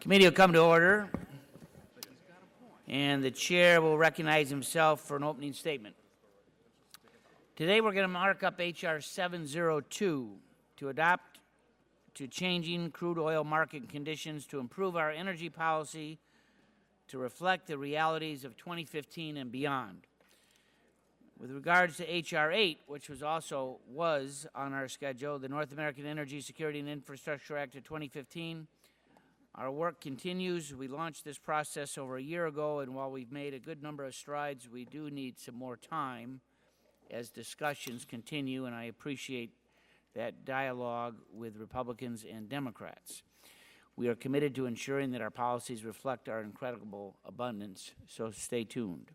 Committee will come to order, and the chair will recognize himself for an opening statement. Today we're going to mark up H.R. 702 to adopt to changing crude oil market conditions to improve our energy policy to reflect the realities of 2015 and beyond. With regards to H.R. 8, which was on our schedule, the North American Energy Security and Infrastructure Act of 2015, our work continues. We launched this process over a year ago, and while we've made a good number of strides, we do need some more time as discussions continue, and I appreciate that dialogue with Republicans and Democrats. We are committed to ensuring that our policies reflect our incredible abundance, so stay tuned.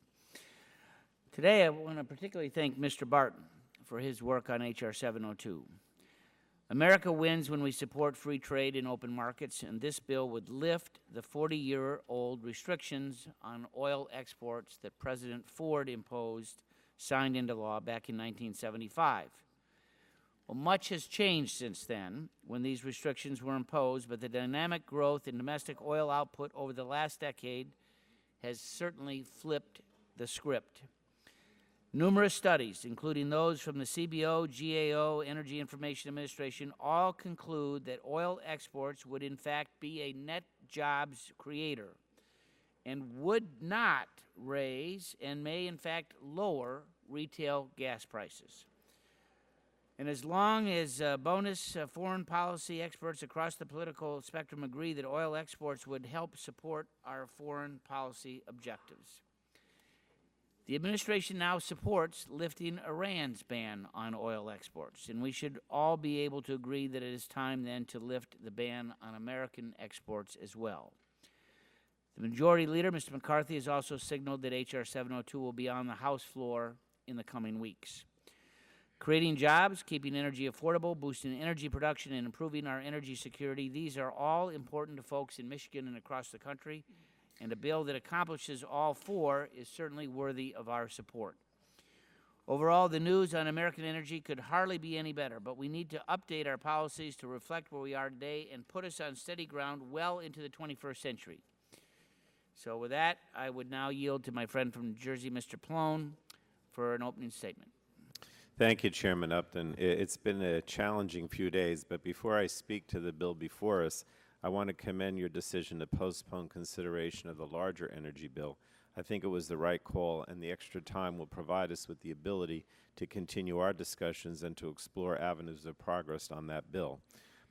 Today, I want to particularly thank Mr. Barton for his work on H.R. 702. America wins when we support free trade in open markets, and this bill would lift the 40-year-old restrictions on oil exports that President Ford signed into law back in 1975. Well, much has changed since then when these restrictions were imposed, but the dynamic growth in domestic oil output over the last decade has certainly flipped the script. Numerous studies, including those from the CBO, GAO, Energy Information Administration, all conclude that oil exports would in fact be a net jobs creator and would not raise and may in fact lower retail gas prices. And as long as foreign policy experts across the political spectrum agree that oil exports would help support our foreign policy objectives. The administration now supports lifting Iran's ban on oil exports, and we should all be able to agree that it is time then to lift the ban on American exports as well. The Majority Leader, Mr. McCarthy, has also signaled that H.R. 702 will be on the House floor in the coming weeks. Creating jobs, keeping energy affordable, boosting energy production, and improving our energy security, these are all important to folks in Michigan and across the country, and a bill that accomplishes all four is certainly worthy of our support. Overall, the news on American energy could hardly be any better, but we need to update our policies to reflect where we are today and put us on steady ground well into the 21st century. So with that, I would now yield to my friend from New Jersey, Mr. Plone, for an opening statement. Thank you, Chairman Upton. It's been a challenging few days, but before I speak to the bill before us, I want to commend your decision to postpone consideration of the larger energy bill. I think it was the right call, and the extra time will provide us with the ability to continue our discussions and to explore avenues of progress on that bill.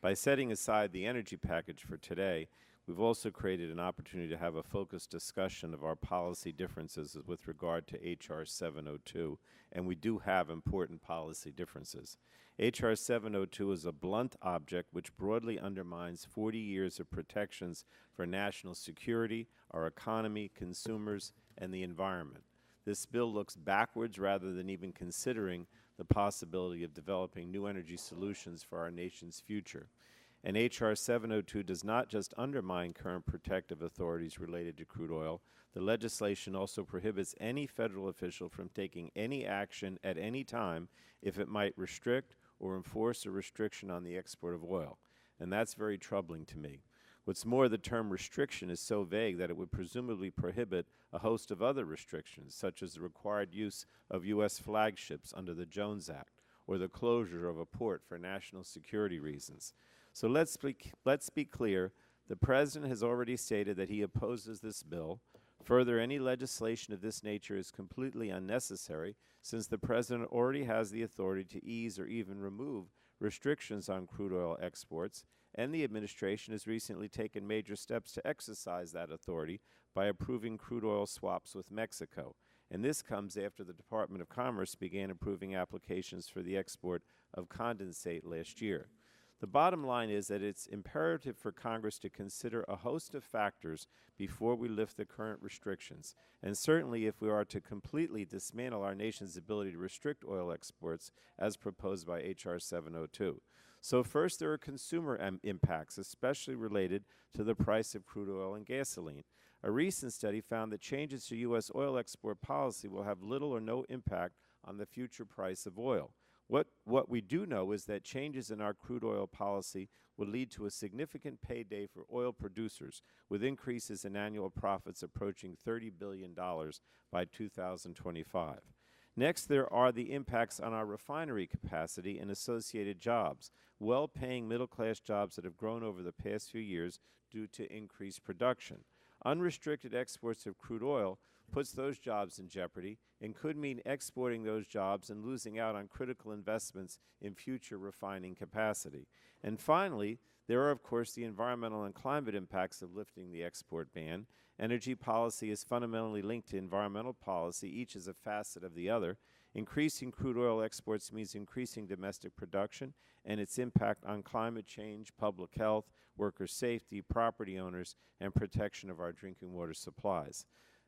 By setting aside the energy package for today, we've also created an opportunity to have a focused discussion of our policy differences with regard to H.R. 702, and we do have important policy differences. H.R. 702 is a blunt object which broadly undermines 40 years of protections for national security, our economy, consumers, and the environment. This bill looks backwards rather than even considering the possibility of developing new energy solutions for our nation's future. And H.R. 702 does not just undermine current protective authorities related to crude oil. The legislation also prohibits any federal official from taking any action at any time if it might restrict or enforce a restriction on the export of oil. And that's very troubling to me. What's more, the term restriction is so vague that it would presumably prohibit a host of other restrictions, such as the required use of U.S. flagships under the Jones Act or the closure of a port for national security reasons. So let's be clear. The President has already stated that he opposes this bill. Further, any legislation of this nature is completely unnecessary since the President already has the authority to ease or even remove restrictions on crude oil exports, and the administration has recently taken major steps to exercise that authority by approving crude oil swaps with Mexico. And this comes after the Department of Commerce began approving applications for the export of condensate last year. The bottom line is that it's imperative for Congress to consider a host of factors before we lift the current restrictions, and certainly if we are to completely dismantle our nation's ability to restrict oil exports as proposed by H.R. 702. So first, there are consumer impacts, especially related to the price of crude oil and gasoline. A recent study found that changes to U.S. oil export policy will have little or no impact on the future price of oil. What we do know is that changes in our crude oil policy will lead to a significant payday for oil producers, with increases in annual profits approaching $30 billion by 2025. Next, there are the impacts on our refinery capacity and associated jobs, well-paying middle-class jobs that have grown over the past few years due to increased production. Unrestricted exports of crude oil puts those jobs in jeopardy and could mean exporting those jobs and losing out on critical investments in future refining capacity. And finally, there are, of course, the environmental and climate impacts of lifting the export ban. Energy policy is fundamentally linked to environmental policy. Each is a facet of the other. Increasing crude oil exports means increasing domestic production and its impact on climate change, public health, worker safety, property owners, and protection of our drinking water supplies.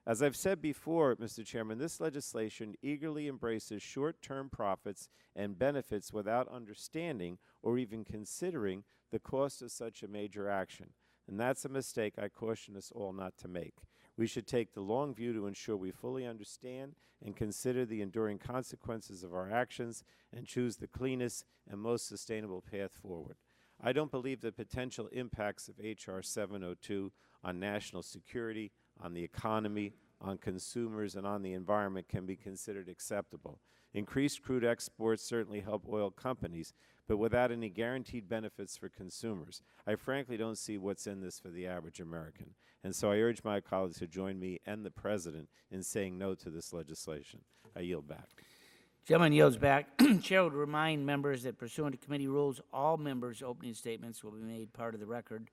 As I've said before, Mr. Chairman, this legislation eagerly embraces short-term profits and benefits without understanding or even considering the cost of such a major action. And that's a mistake I caution us all not to make. We should take the long view to ensure we fully understand and consider the enduring consequences of our actions and choose the cleanest and most sustainable path forward. I don't believe the potential impacts of H.R. 702 on national security, on the economy, on consumers, and on the environment can be considered acceptable. Increased crude exports certainly help oil companies, but without any guaranteed benefits for consumers. I frankly don't see what's in this for the average American. And so I urge my colleagues to join me and the President in saying no to this legislation. I yield back. Gentleman yields back. Chair would remind members that pursuant to committee rules, all members' opening statements will be made part of the record.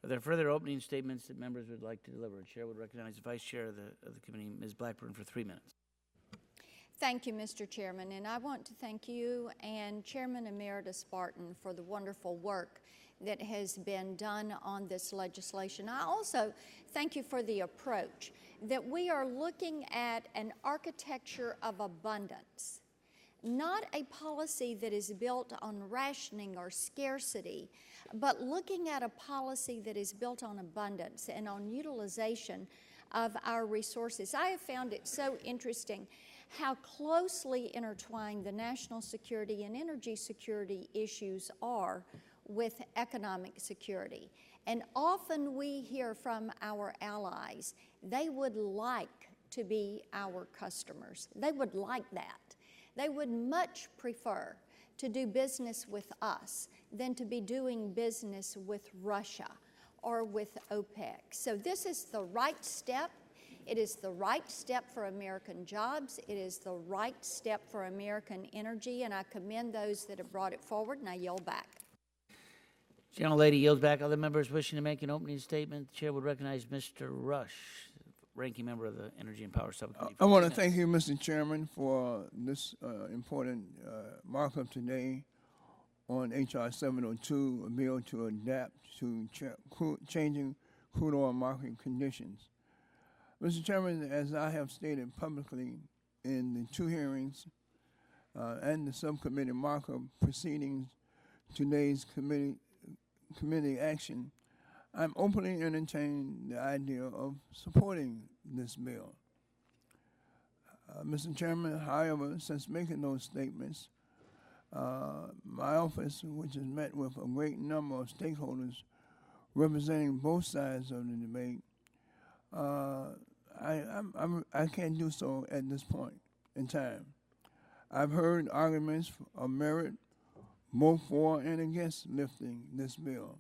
Are there further opening statements that members would like to deliver? Chair would recognize the Vice Chair of the committee, Ms. Blackburn, for 3 minutes. Thank you, Mr. Chairman, and I want to thank you and Chairman Emeritus Barton for the wonderful work that has been done on this legislation. I also thank you for the approach that we are looking at an architecture of abundance, not a policy that is built on rationing or scarcity, but looking at a policy that is built on abundance and on utilization of our resources. I have found it so interesting how closely intertwined the national security and energy security issues are with economic security. And often we hear from our allies, they would like to be our customers. They would like that. They would much prefer to do business with us than to be doing business with Russia or with OPEC. So this is the right step. It is the right step for American jobs. It is the right step for American energy, and I commend those that have brought it forward, and I yield back. Gentlelady yields back. Other members wishing to make an opening statement, the Chair would recognize Mr. Rush, ranking member of the Energy and Power Subcommittee. I want to thank you, Mr. Chairman, for this important markup today on H.R. 702, a bill to adapt to changing crude oil market conditions. Mr. Chairman, as I have stated publicly in the 2 hearings and the subcommittee markup proceedings, today's committee action, I'm openly entertaining the idea of supporting this bill. Mr. Chairman, however, since making those statements, my office, which has met with a great number of stakeholders representing both sides of the debate, I can't do so at this point in time. I've heard arguments of merit both for and against lifting this bill.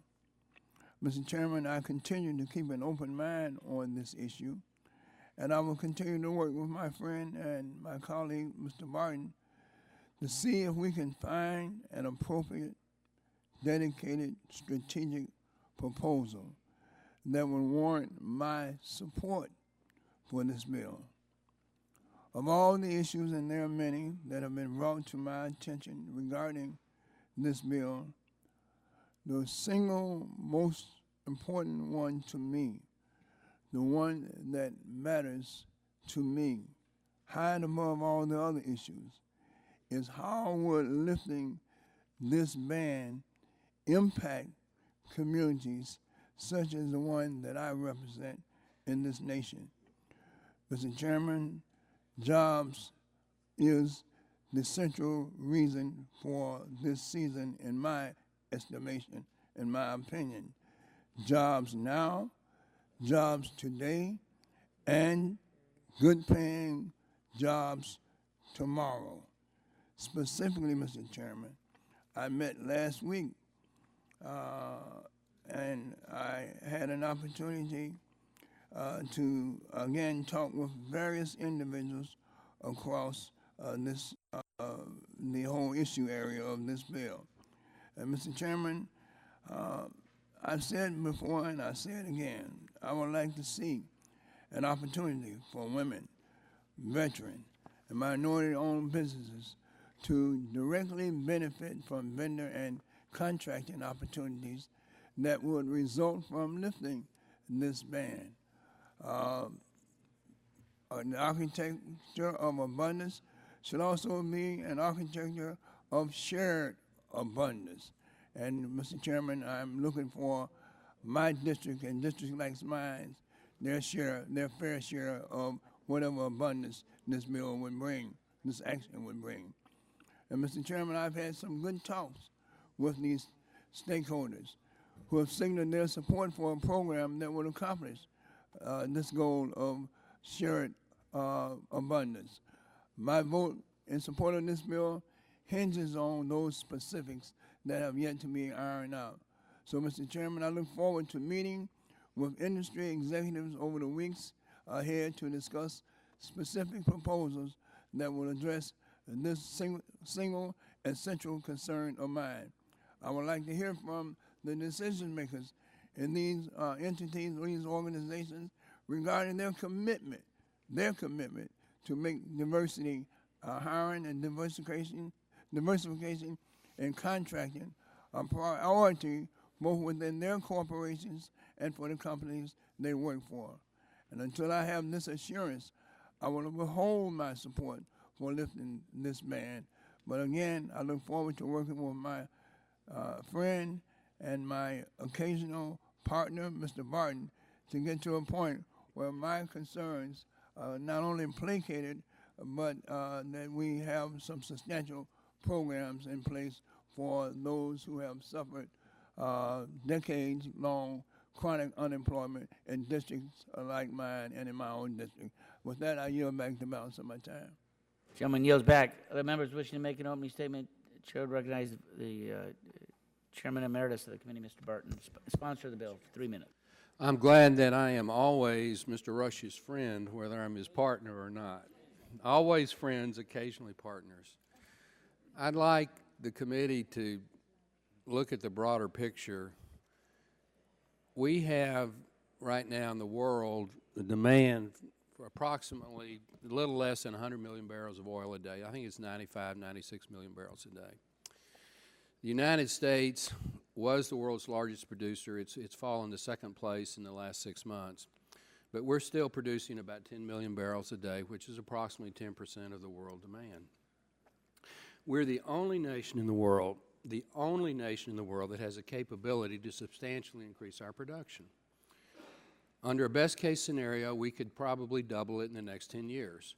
Mr. Chairman, I continue to keep an open mind on this issue, and I will continue to work with my friend and my colleague, Mr. Barton, to see if we can find an appropriate, dedicated, strategic proposal that would warrant my support for this bill. Of all the issues, and there are many that have been brought to my attention regarding this bill, the single most important one to me, the one that matters to me, high and above all the other issues, is how would lifting this ban impact communities such as the one that I represent in this nation. Mr. Chairman, jobs is the central reason for this season, in my estimation, in my opinion. Jobs now, jobs today, and good paying jobs tomorrow. Specifically, Mr. Chairman, I met last week and I had an opportunity to again talk with various individuals across the whole issue area of this bill. And Mr. Chairman, I've said before and I say it again, I would like to see an opportunity for women, veteran, and minority-owned businesses to directly benefit from vendor and contracting opportunities that would result from lifting this ban. An architecture of abundance should also be an architecture of shared abundance. And Mr. Chairman, I'm looking for my district and districts like mine, their fair share of whatever abundance this bill would bring, this action would bring. And Mr. Chairman, I've had some good talks with these stakeholders who have signaled their support for a program that would accomplish this goal of shared abundance. My vote in support of this bill hinges on those specifics that have yet to be ironed out. So, Mr. Chairman, I look forward to meeting with industry executives over the weeks ahead to discuss specific proposals that will address this single and central concern of mine. I would like to hear from the decision makers in these entities, these organizations, regarding their commitment to make diversity, hiring and diversification and contracting a priority both within their corporations and for the companies they work for. And until I have this assurance, I will withhold my support for lifting this ban. But again, I look forward to working with my friend and my occasional partner, Mr. Barton, to get to a point where my concerns are not only placated, but that we have some substantial programs in place for those who have suffered decades-long chronic unemployment in districts like mine and in my own district. With that, I yield back the balance of my time. Gentleman yields back. Other members wishing to make an opening statement, Chair would recognize the Chairman Emeritus of the committee, Mr. Barton, sponsor of the bill, for 3 minutes. I'm glad that I am always Mr. Rush's friend, whether I'm his partner or not. Always friends, occasionally partners. I'd like the committee to look at the broader picture. We have right now in the world the demand for approximately a little less than 100 million barrels of oil a day. I think it's 95, 96 million barrels a day. The United States was the world's largest producer. It's fallen to second place in the last 6 months. But we're still producing about 10 million barrels a day, which is approximately 10% of the world demand. We're the only nation in the world that has a capability to substantially increase our production. Under a best-case scenario, we could probably double it in the next 10 years.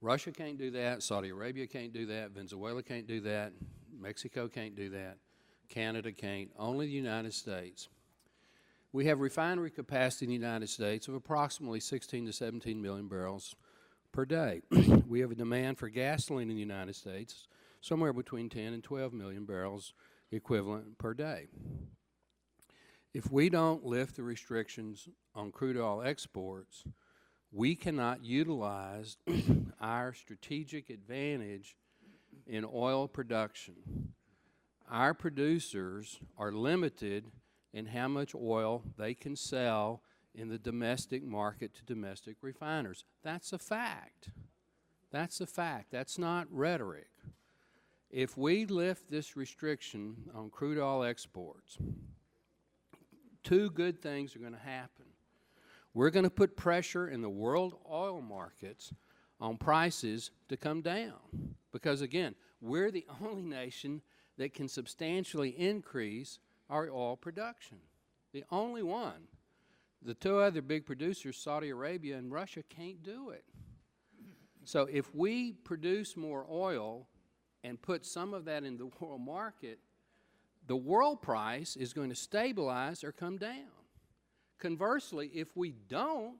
Russia can't do that. Saudi Arabia can't do that. Venezuela can't do that. Mexico can't do that. Canada can't. Only the United States. We have refinery capacity in the United States of approximately 16 to 17 million barrels per day. We have a demand for gasoline in the United States somewhere between 10 and 12 million barrels equivalent per day. If we don't lift the restrictions on crude oil exports, we cannot utilize our strategic advantage in oil production. Our producers are limited in how much oil they can sell in the domestic market to domestic refiners. That's a fact. That's a fact. That's not rhetoric. If we lift this restriction on crude oil exports, two good things are going to happen. We're going to put pressure in the world oil markets on prices to come down. Because, again, we're the only nation that can substantially increase our oil production. The only one. The two other big producers, Saudi Arabia and Russia, can't do it. So if we produce more oil and put some of that in the world market, the world price is going to stabilize or come down. Conversely, if we don't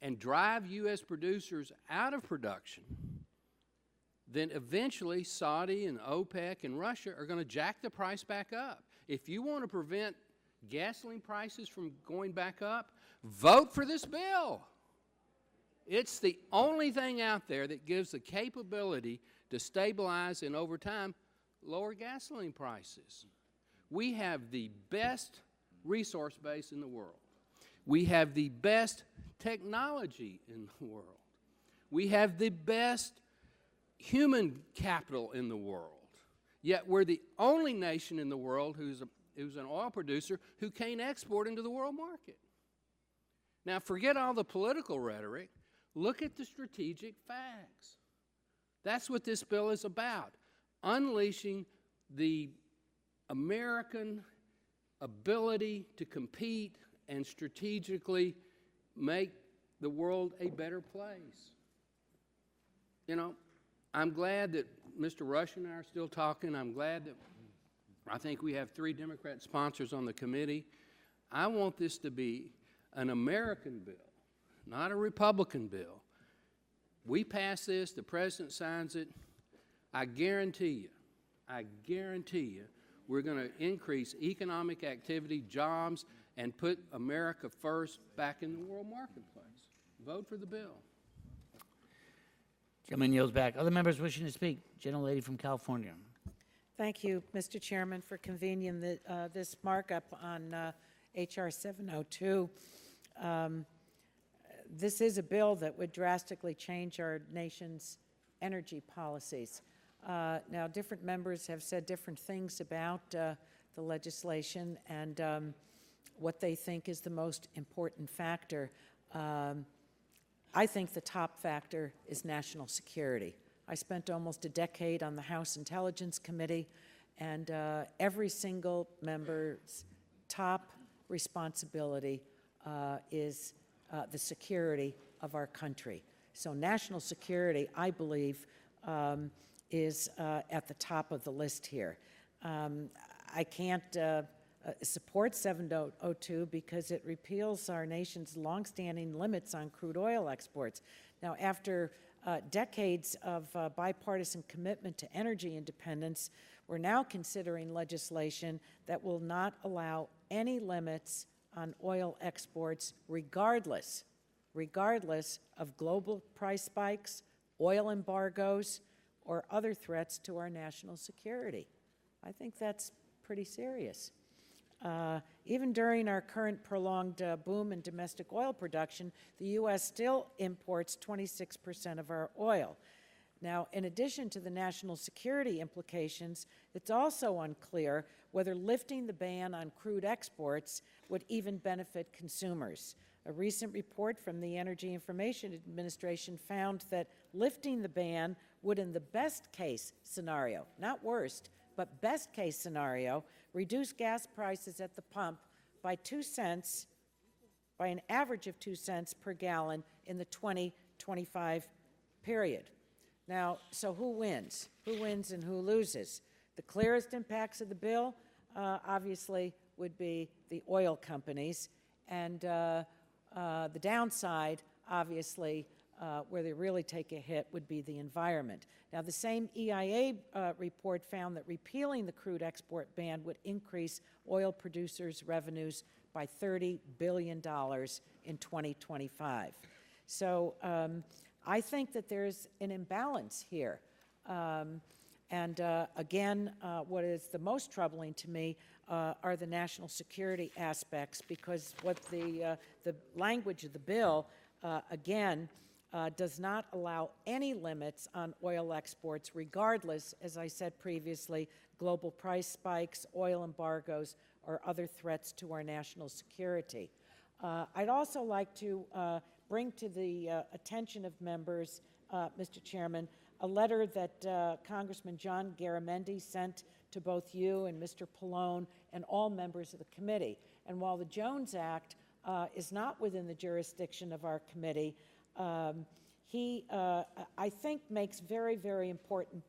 and drive U.S. producers out of production, then eventually Saudi and OPEC and Russia are going to jack the price back up. If you want to prevent gasoline prices from going back up, vote for this bill. It's the only thing out there that gives the capability to stabilize and over time lower gasoline prices. We have the best resource base in the world. We have the best technology in the world. We have the best human capital in the world. Yet we're the only nation in the world who's an oil producer who can't export into the world market. Now, forget all the political rhetoric. Look at the strategic facts. That's what this bill is about. Unleashing the American ability to compete and strategically make the world a better place. You know, I'm glad that Mr. Rush and I are still talking. I'm glad that I think we have 3 Democrat sponsors on the committee. I want this to be an American bill, not a Republican bill. We pass this, the president signs it, I guarantee you, we're going to increase economic activity, jobs, and put America first back in the world marketplace. Vote for the bill. Gentleman yields back. Other members wishing to speak? Gentlelady from California. Thank you, Mr. Chairman, for convening this markup on H.R. 702. This is a bill that would drastically change our nation's energy policies. Now, different members have said different things about the legislation and what they think is the most important factor. I think the top factor is national security. I spent almost a decade on the House Intelligence Committee, and every single member's top responsibility is the security of our country. So national security, I believe, is at the top of the list here. I can't support 702 because it repeals our nation's longstanding limits on crude oil exports. Now, after decades of bipartisan commitment to energy independence, we're now considering legislation that will not allow any limits on oil exports regardless of global price spikes, oil embargoes, or other threats to our national security. I think that's pretty serious. Even during our current prolonged boom in domestic oil production, the U.S. still imports 26% of our oil. Now, in addition to the national security implications, it's also unclear whether lifting the ban on crude exports would even benefit consumers. A recent report from the Energy Information Administration found that lifting the ban would, in the best case scenario, not worst, but best case scenario, reduce gas prices at the pump by 2 cents, by an average of 2 cents per gallon in the 2025 period. Now, so who wins? Who wins and who loses? The clearest impacts of the bill, obviously, would be the oil companies, and the downside, obviously, where they really take a hit would be the environment. Now, the same EIA report found that repealing the crude export ban would increase oil producers' revenues by $30 billion in 2025. So I think that there's an imbalance here. Again, what is the most troubling to me are the national security aspects, because what the language of the bill, again, does not allow any limits on oil exports, regardless, as I said previously, global price spikes, oil embargoes, or other threats to our national security. I'd also like to bring to the attention of members, Mr. Chairman, a letter that Congressman John Garamendi sent to both you and Mr. Pallone and all members of the committee. And while the Jones Act is not within the jurisdiction of our committee, he, I think, makes very, very important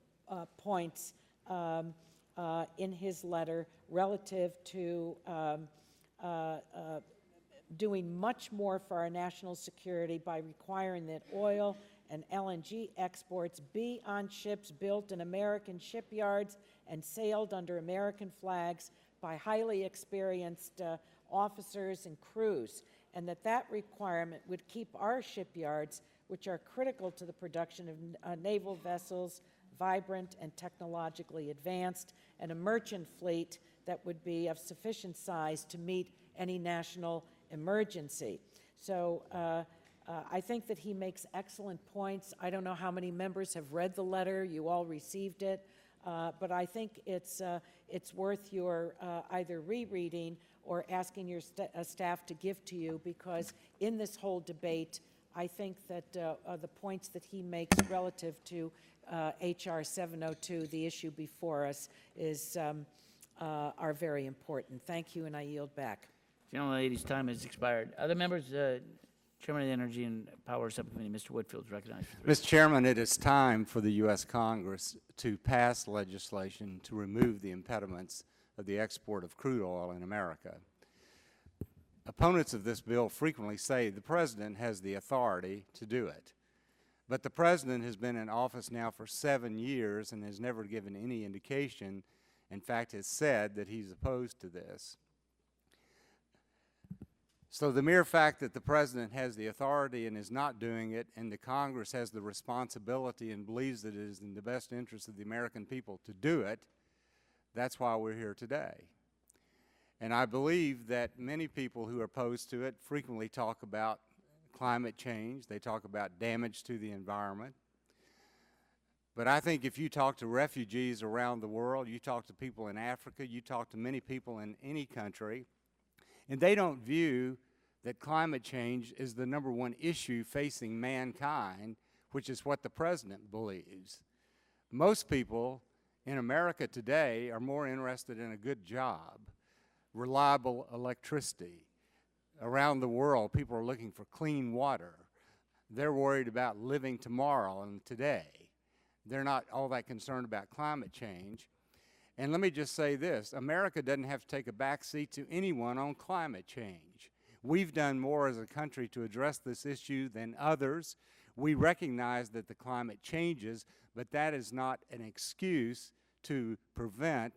points in his letter relative to doing much more for our national security by requiring that oil and LNG exports be on ships built in American shipyards and sailed under American flags by highly experienced officers and crews, and that requirement would keep our shipyards, which are critical to the production of naval vessels, vibrant and technologically advanced, and a merchant fleet that would be of sufficient size to meet any national emergency. So I think that he makes excellent points. I don't know how many members have read the letter. You all received it. But I think it's worth your either rereading or asking your staff to give to you, because in this whole debate, I think that the points that he makes relative to H.R. 702, the issue before us, are very important. Thank you, and I yield back. Gentlelady's time has expired. Other members, Chairman of the Energy and Power Subcommittee, Mr. Whitfield, is recognized. Mr. Chairman, it is time for the U.S. Congress to pass legislation to remove the impediments of the export of crude oil in America. Opponents of this bill frequently say the President has the authority to do it. But the President has been in office now for 7 years and has never given any indication, in fact has said that he's opposed to this. So the mere fact that the President has the authority and is not doing it, and the Congress has the responsibility and believes that it is in the best interest of the American people to do it, that's why we're here today. And I believe that many people who are opposed to it frequently talk about climate change. They talk about damage to the environment. But I think if you talk to refugees around the world, you talk to people in Africa, you talk to many people in any country, and they don't view that climate change is the #1 issue facing mankind, which is what the President believes. Most people in America today are more interested in a good job, reliable electricity. Around the world, people are looking for clean water. They're worried about living tomorrow and today. They're not all that concerned about climate change. And let me just say this, America doesn't have to take a back seat to anyone on climate change. We've done more as a country to address this issue than others. We recognize that the climate changes, but that is not an excuse to prevent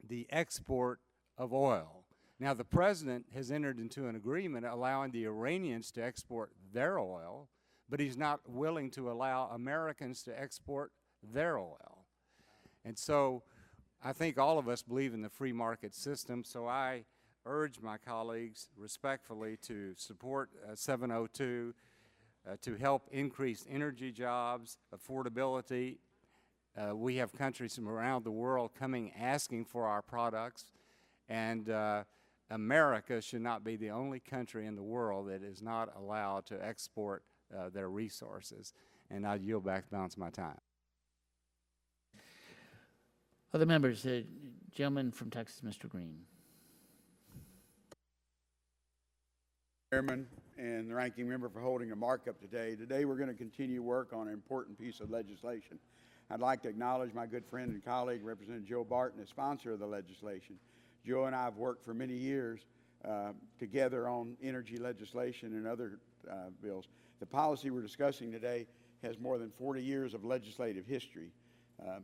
the export of oil. Now, the President has entered into an agreement allowing the Iranians to export their oil, but he's not willing to allow Americans to export their oil. And so I think all of us believe in the free market system, so I urge my colleagues respectfully to support 702 to help increase energy jobs, affordability. We have countries from around the world coming asking for our products, and America should not be the only country in the world that is not allowed to export their resources. And I yield back the balance of my time. Other members, gentleman from Texas, Mr. Green. Chairman and the ranking member for holding a markup today. Today we're going to continue work on an important piece of legislation. I'd like to acknowledge my good friend and colleague, Representative Joe Barton, the sponsor of the legislation. Joe and I have worked for many years together on energy legislation and other bills. The policy we're discussing today has more than 40 years of legislative history.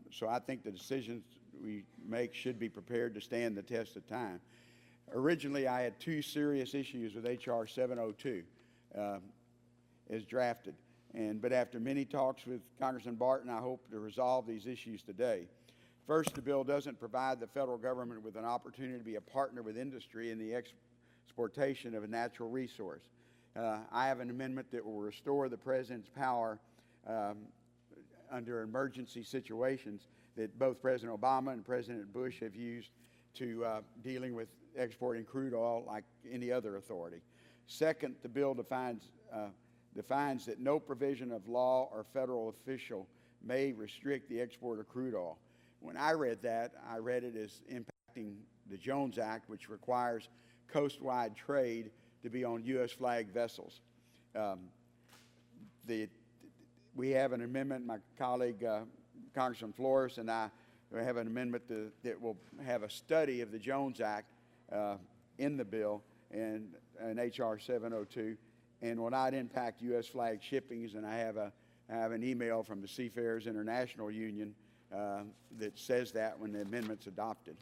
So I think the decisions we make should be prepared to stand the test of time. Originally, I had 2 serious issues with H.R. 702 as drafted. But after many talks with Congressman Barton, I hope to resolve these issues today. First, the bill doesn't provide the federal government with an opportunity to be a partner with industry in the exportation of a natural resource. I have an amendment that will restore the President's power under emergency situations that both President Obama and President Bush have used to dealing with exporting crude oil like any other authority. Second, the bill defines that no provision of law or federal official may restrict the export of crude oil. When I read that, I read it as impacting the Jones Act, which requires coast-wide trade to be on U.S. flag vessels. We have an amendment, my colleague Congressman Flores and I have an amendment that will have a study of the Jones Act in the bill and H.R. 702, and will not impact U.S. flag shippings. And I have an email from the Seafarers International Union that says that when the amendment's adopted.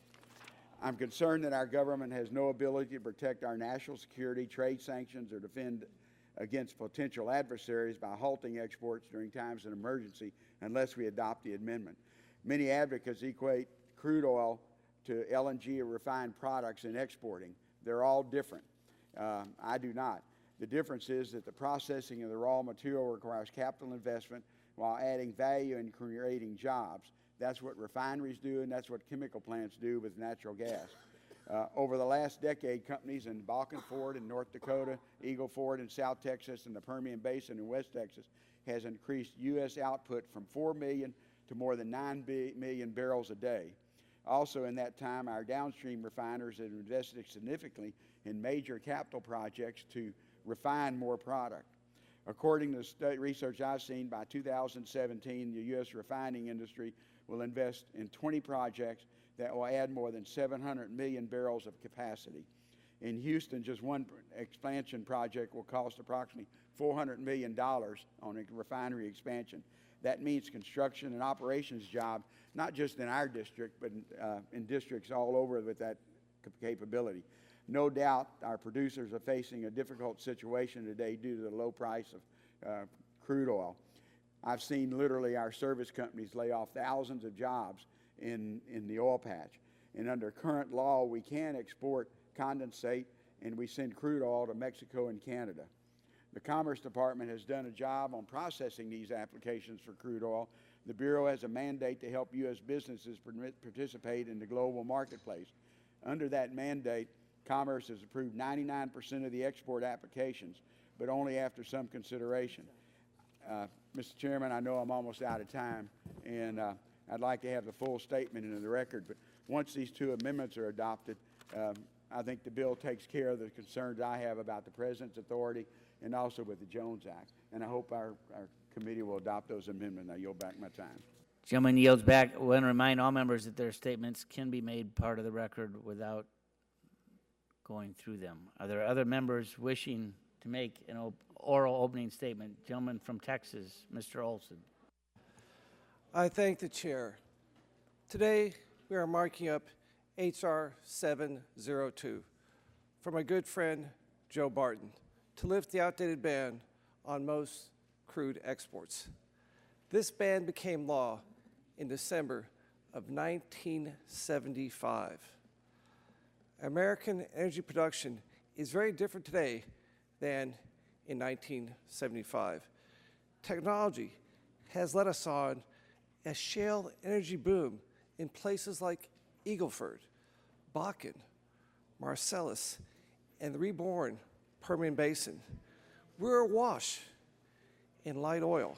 I'm concerned that our government has no ability to protect our national security, trade sanctions, or defend against potential adversaries by halting exports during times of emergency unless we adopt the amendment. Many advocates equate crude oil to LNG or refined products in exporting. They're all different. I do not. The difference is that the processing of the raw material requires capital investment while adding value and creating jobs. That's what refineries do, and that's what chemical plants do with natural gas. Over the last decade, companies in Balkan Ford in North Dakota, Eagle Ford in South Texas, and the Permian Basin in West Texas has increased U.S. output from 4 million to more than 9 million barrels a day. Also in that time, our downstream refiners have invested significantly in major capital projects to refine more product. According to the research I've seen, by 2017, the U.S. refining industry will invest in 20 projects that will add more than 700 million barrels of capacity. In Houston, just one expansion project will cost approximately $400 million on a refinery expansion. That means construction and operations jobs, not just in our district, but in districts all over with that capability. No doubt our producers are facing a difficult situation today due to the low price of crude oil. I've seen literally our service companies lay off thousands of jobs in the oil patch. And under current law, we can export condensate, and we send crude oil to Mexico and Canada. The Commerce Department has done a job on processing these applications for crude oil. The Bureau has a mandate to help U.S. businesses participate in the global marketplace. Under that mandate, Commerce has approved 99% of the export applications, but only after some consideration. Mr. Chairman, I know I'm almost out of time, and I'd like to have the full statement into the record, but once these two amendments are adopted, I think the bill takes care of the concerns I have about the President's authority and also with the Jones Act. And I hope our committee will adopt those amendments. I yield back my time. Gentleman yields back. I want to remind all members that their statements can be made part of the record without going through them. Are there other members wishing to make an oral opening statement? Gentleman from Texas, Mr. Olson. I thank the chair. Today, we are marking up H.R. 702 for my good friend, Joe Barton, to lift the outdated ban on most crude exports. This ban became law in December of 1975. American energy production is very different today than in 1975. Technology has led us on a shale energy boom in places like Eagle Ford, Bakken, Marcellus, and the reborn Permian Basin. We're awash in light oil.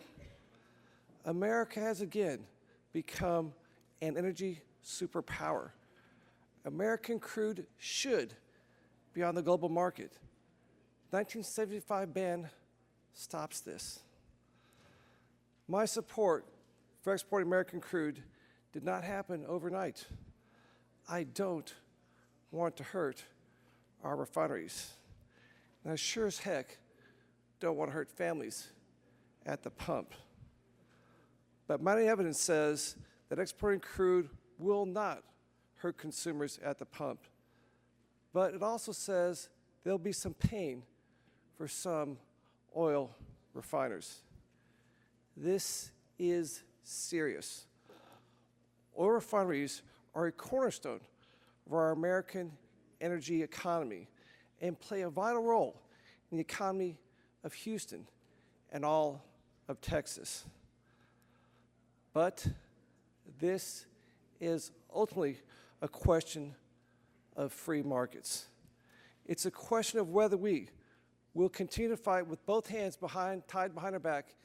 America has again become an energy superpower. American crude should be on the global market. 1975 ban stops this. My support for exporting American crude did not happen overnight. I don't want to hurt our refineries. And I sure as heck don't want to hurt families at the pump. But mighty evidence says that exporting crude will not hurt consumers at the pump. But it also says there'll be some pain for some oil refiners. This is serious. Oil refineries are a cornerstone of our American energy economy and play a vital role in the economy of Houston and all of Texas. But this is ultimately a question of free markets. It's a question of whether we will continue to fight with both hands tied behind our back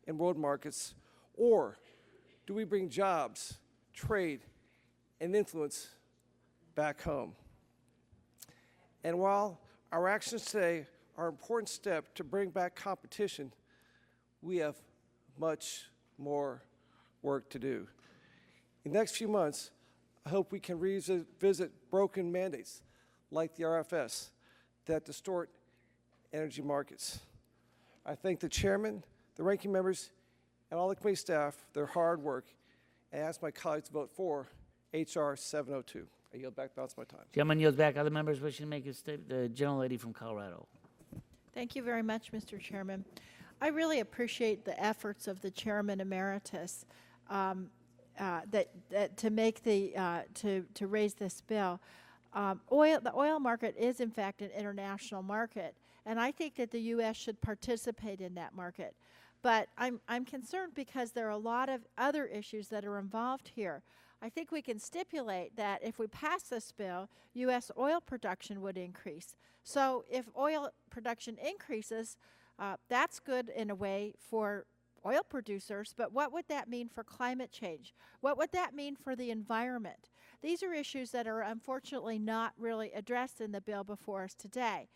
in world markets, or do we bring jobs, trade, and influence back home? And while our actions today are an important step to bring back competition, we have much more work to do. In the next few months, I hope we can revisit broken mandates like the RFS that distort energy markets. I thank the chairman, the ranking members, and all the committee staff for their hard work, and ask my colleagues to vote for H.R. 702. I yield back the balance of my time. Gentleman yields back. Other members wishing to make a statement? The gentlelady from Colorado. Thank you very much, Mr. Chairman. I really appreciate the efforts of the Chairman Emeritus to make to raise this bill. The oil market is in fact an international market, and I think that the U.S. should participate in that market. But I'm concerned because there are a lot of other issues that are involved here. I think we can stipulate that if we pass this bill, U.S. oil production would increase. So if oil production increases, that's good in a way for oil producers, but what would that mean for climate change? What would that mean for the environment? These are issues that are unfortunately not really addressed in the bill before us today.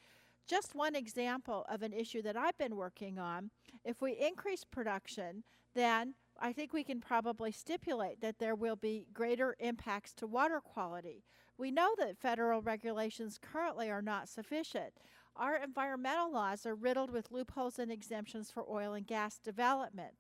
Just one example of an issue that I've been working on, if we increase production, then I think we can probably stipulate that there will be greater impacts to water quality. We know that federal regulations currently are not sufficient. Our environmental laws are riddled with loopholes and exemptions for oil and gas development.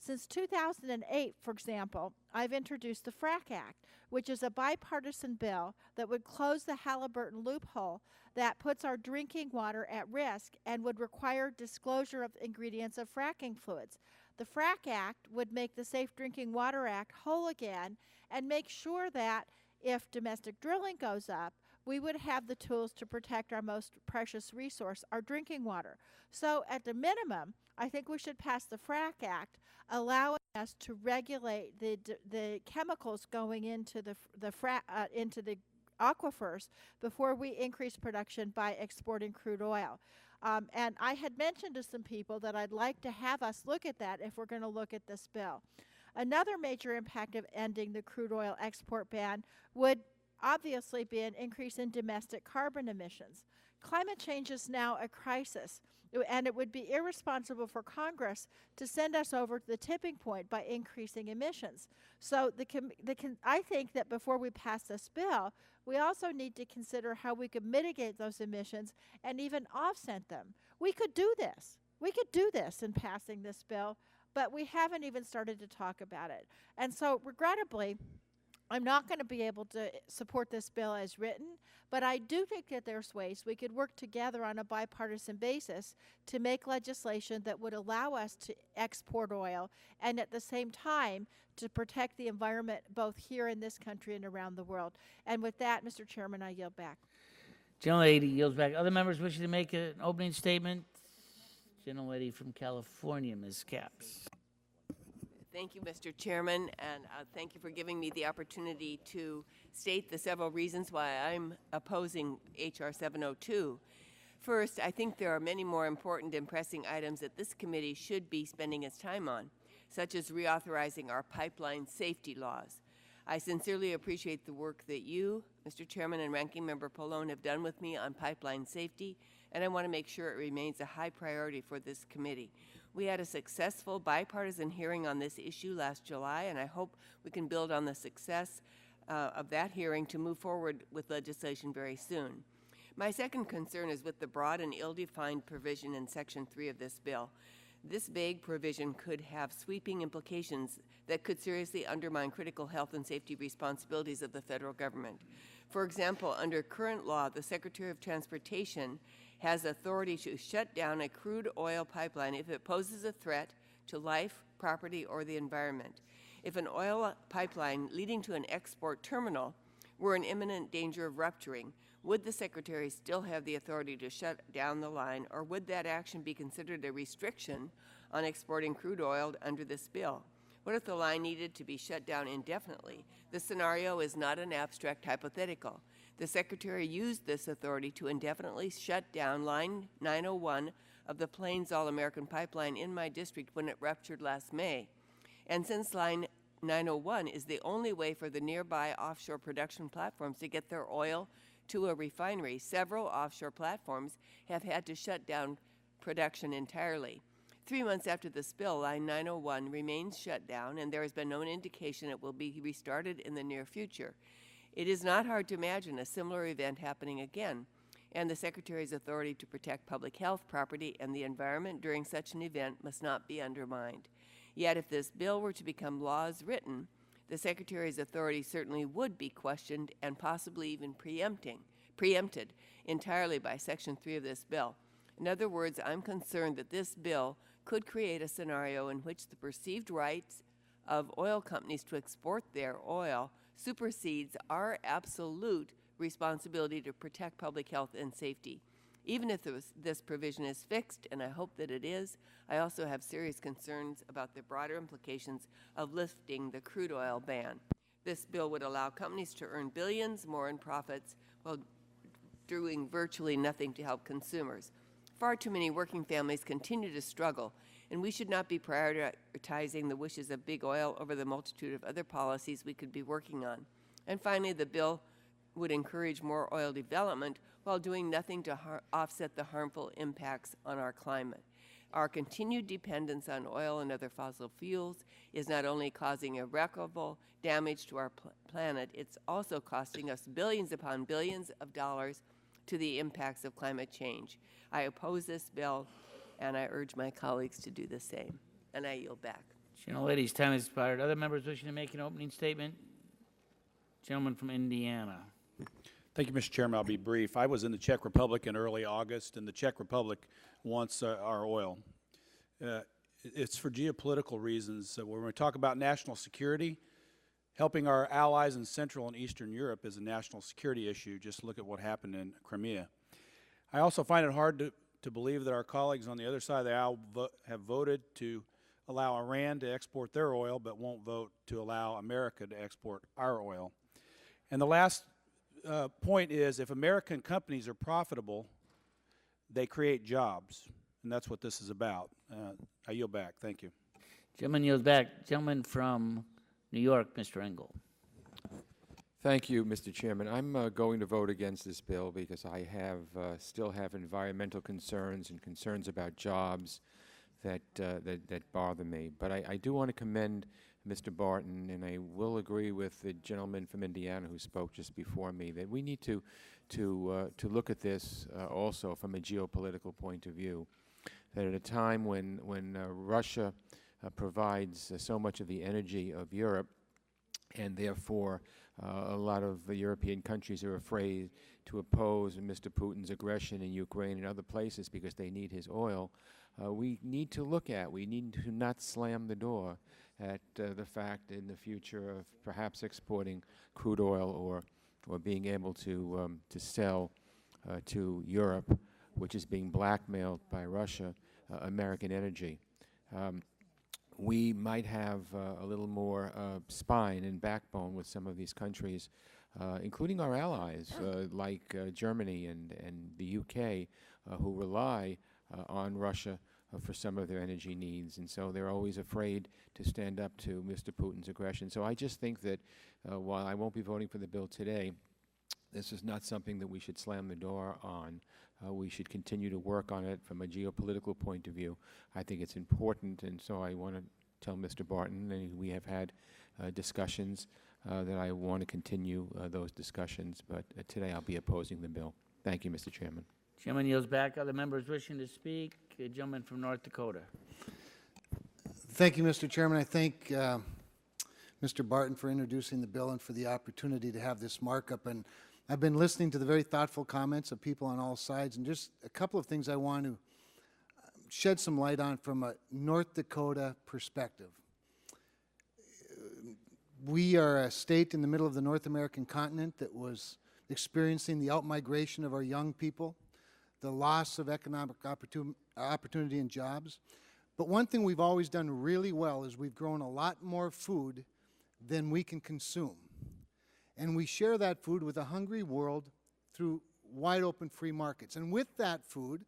Since 2008, for example, I've introduced the FRAC Act, which is a bipartisan bill that would close the Halliburton loophole that puts our drinking water at risk and would require disclosure of ingredients of fracking fluids. The FRAC Act would make the Safe Drinking Water Act whole again and make sure that if domestic drilling goes up, we would have the tools to protect our most precious resource, our drinking water. So at the minimum, I think we should pass the FRAC Act, allowing us to regulate the chemicals going into the aquifers before we increase production by exporting crude oil. And I had mentioned to some people that I'd like to have us look at that if we're going to look at this bill. Another major impact of ending the crude oil export ban would obviously be an increase in domestic carbon emissions. Climate change is now a crisis, and it would be irresponsible for Congress to send us over to the tipping point by increasing emissions. So I think that before we pass this bill, we also need to consider how we could mitigate those emissions and even offset them. We could do this. We could do this in passing this bill, but we haven't even started to talk about it. And so, regrettably, I'm not going to be able to support this bill as written, but I do think that there's ways we could work together on a bipartisan basis to make legislation that would allow us to export oil and at the same time to protect the environment both here in this country and around the world. And with that, Mr. Chairman, I yield back. Gentlelady yields back. Other members wishing to make an opening statement? Gentlelady from California, Ms. Capps. Thank you, Mr. Chairman, and thank you for giving me the opportunity to state the several reasons why I'm opposing H.R. 702. First, I think there are many more important and pressing items that this committee should be spending its time on, such as reauthorizing our pipeline safety laws. I sincerely appreciate the work that you, Mr. Chairman, and Ranking Member Pallone have done with me on pipeline safety, and I want to make sure it remains a high priority for this committee. We had a successful bipartisan hearing on this issue last July, and I hope we can build on the success of that hearing to move forward with legislation very soon. My second concern is with the broad and ill-defined provision in Section 3 of this bill. This vague provision could have sweeping implications that could seriously undermine critical health and safety responsibilities of the federal government. For example, under current law, the Secretary of Transportation has authority to shut down a crude oil pipeline if it poses a threat to life, property, or the environment. If an oil pipeline leading to an export terminal were in imminent danger of rupturing, would the Secretary still have the authority to shut down the line, or would that action be considered a restriction on exporting crude oil under this bill? What if the line needed to be shut down indefinitely? The scenario is not an abstract hypothetical. The Secretary used this authority to indefinitely shut down Line 901 of the Plains All-American Pipeline in my district when it ruptured last May. And since Line 901 is the only way for the nearby offshore production platforms to get their oil to a refinery, several offshore platforms have had to shut down production entirely. 3 months after the spill, Line 901 remains shut down, and there has been no indication it will be restarted in the near future. It is not hard to imagine a similar event happening again, and the Secretary's authority to protect public health, property, and the environment during such an event must not be undermined. Yet if this bill were to become law as written, the Secretary's authority certainly would be questioned and possibly even preempted entirely by Section 3 of this bill. In other words, I'm concerned that this bill could create a scenario in which the perceived rights of oil companies to export their oil supersedes our absolute responsibility to protect public health and safety. Even if this provision is fixed, and I hope that it is, I also have serious concerns about the broader implications of lifting the crude oil ban. This bill would allow companies to earn billions more in profits while doing virtually nothing to help consumers. Far too many working families continue to struggle, and we should not be prioritizing the wishes of big oil over the multitude of other policies we could be working on. And finally, the bill would encourage more oil development while doing nothing to offset the harmful impacts on our climate. Our continued dependence on oil and other fossil fuels is not only causing irreparable damage to our planet, it's also costing us billions upon billions of dollars to the impacts of climate change. I oppose this bill, and I urge my colleagues to do the same. And I yield back. Gentlelady's time has expired. Other members wishing to make an opening statement? Gentleman from Indiana. Thank you, Mr. Chairman. I'll be brief. I was in the Czech Republic in early August, and the Czech Republic wants our oil. It's for geopolitical reasons. When we talk about national security, helping our allies in Central and Eastern Europe is a national security issue. Just look at what happened in Crimea. I also find it hard to believe that our colleagues on the other side of the aisle have voted to allow Iran to export their oil, but won't vote to allow America to export our oil. And the last point is, if American companies are profitable, they create jobs, and that's what this is about. I yield back. Thank you. Gentleman yields back. Gentleman from New York, Mr. Engel. Thank you, Mr. Chairman. I'm going to vote against this bill because I still have environmental concerns and concerns about jobs that bother me. But I do want to commend Mr. Barton, and I will agree with the gentleman from Indiana who spoke just before me, that we need to look at this also from a geopolitical point of view. That at a time when Russia provides so much of the energy of Europe, and therefore a lot of the European countries are afraid to oppose Mr. Putin's aggression in Ukraine and other places because they need his oil, we need to not slam the door at the fact in the future of perhaps exporting crude oil or being able to sell to Europe, which is being blackmailed by Russia, American energy. We might have a little more spine and backbone with some of these countries, including our allies like Germany and the UK, who rely on Russia for some of their energy needs. And so they're always afraid to stand up to Mr. Putin's aggression. So I just think that while I won't be voting for the bill today, this is not something that we should slam the door on. We should continue to work on it from a geopolitical point of view. I think it's important, and so I want to tell Mr. Barton, and we have had discussions, that I want to continue those discussions, but today I'll be opposing the bill. Thank you, Mr. Chairman. Gentleman yields back. Other members wishing to speak? A gentleman from North Dakota. Thank you, Mr. Chairman. I thank Mr. Barton for introducing the bill and for the opportunity to have this markup. And I've been listening to the very thoughtful comments of people on all sides, and just a couple of things I want to shed some light on from a North Dakota perspective. We are a state in the middle of the North American continent that was experiencing the outmigration of our young people, the loss of economic opportunity and jobs. But one thing we've always done really well is we've grown a lot more food than we can consume. And we share that food with a hungry world through wide open free markets. And with that food,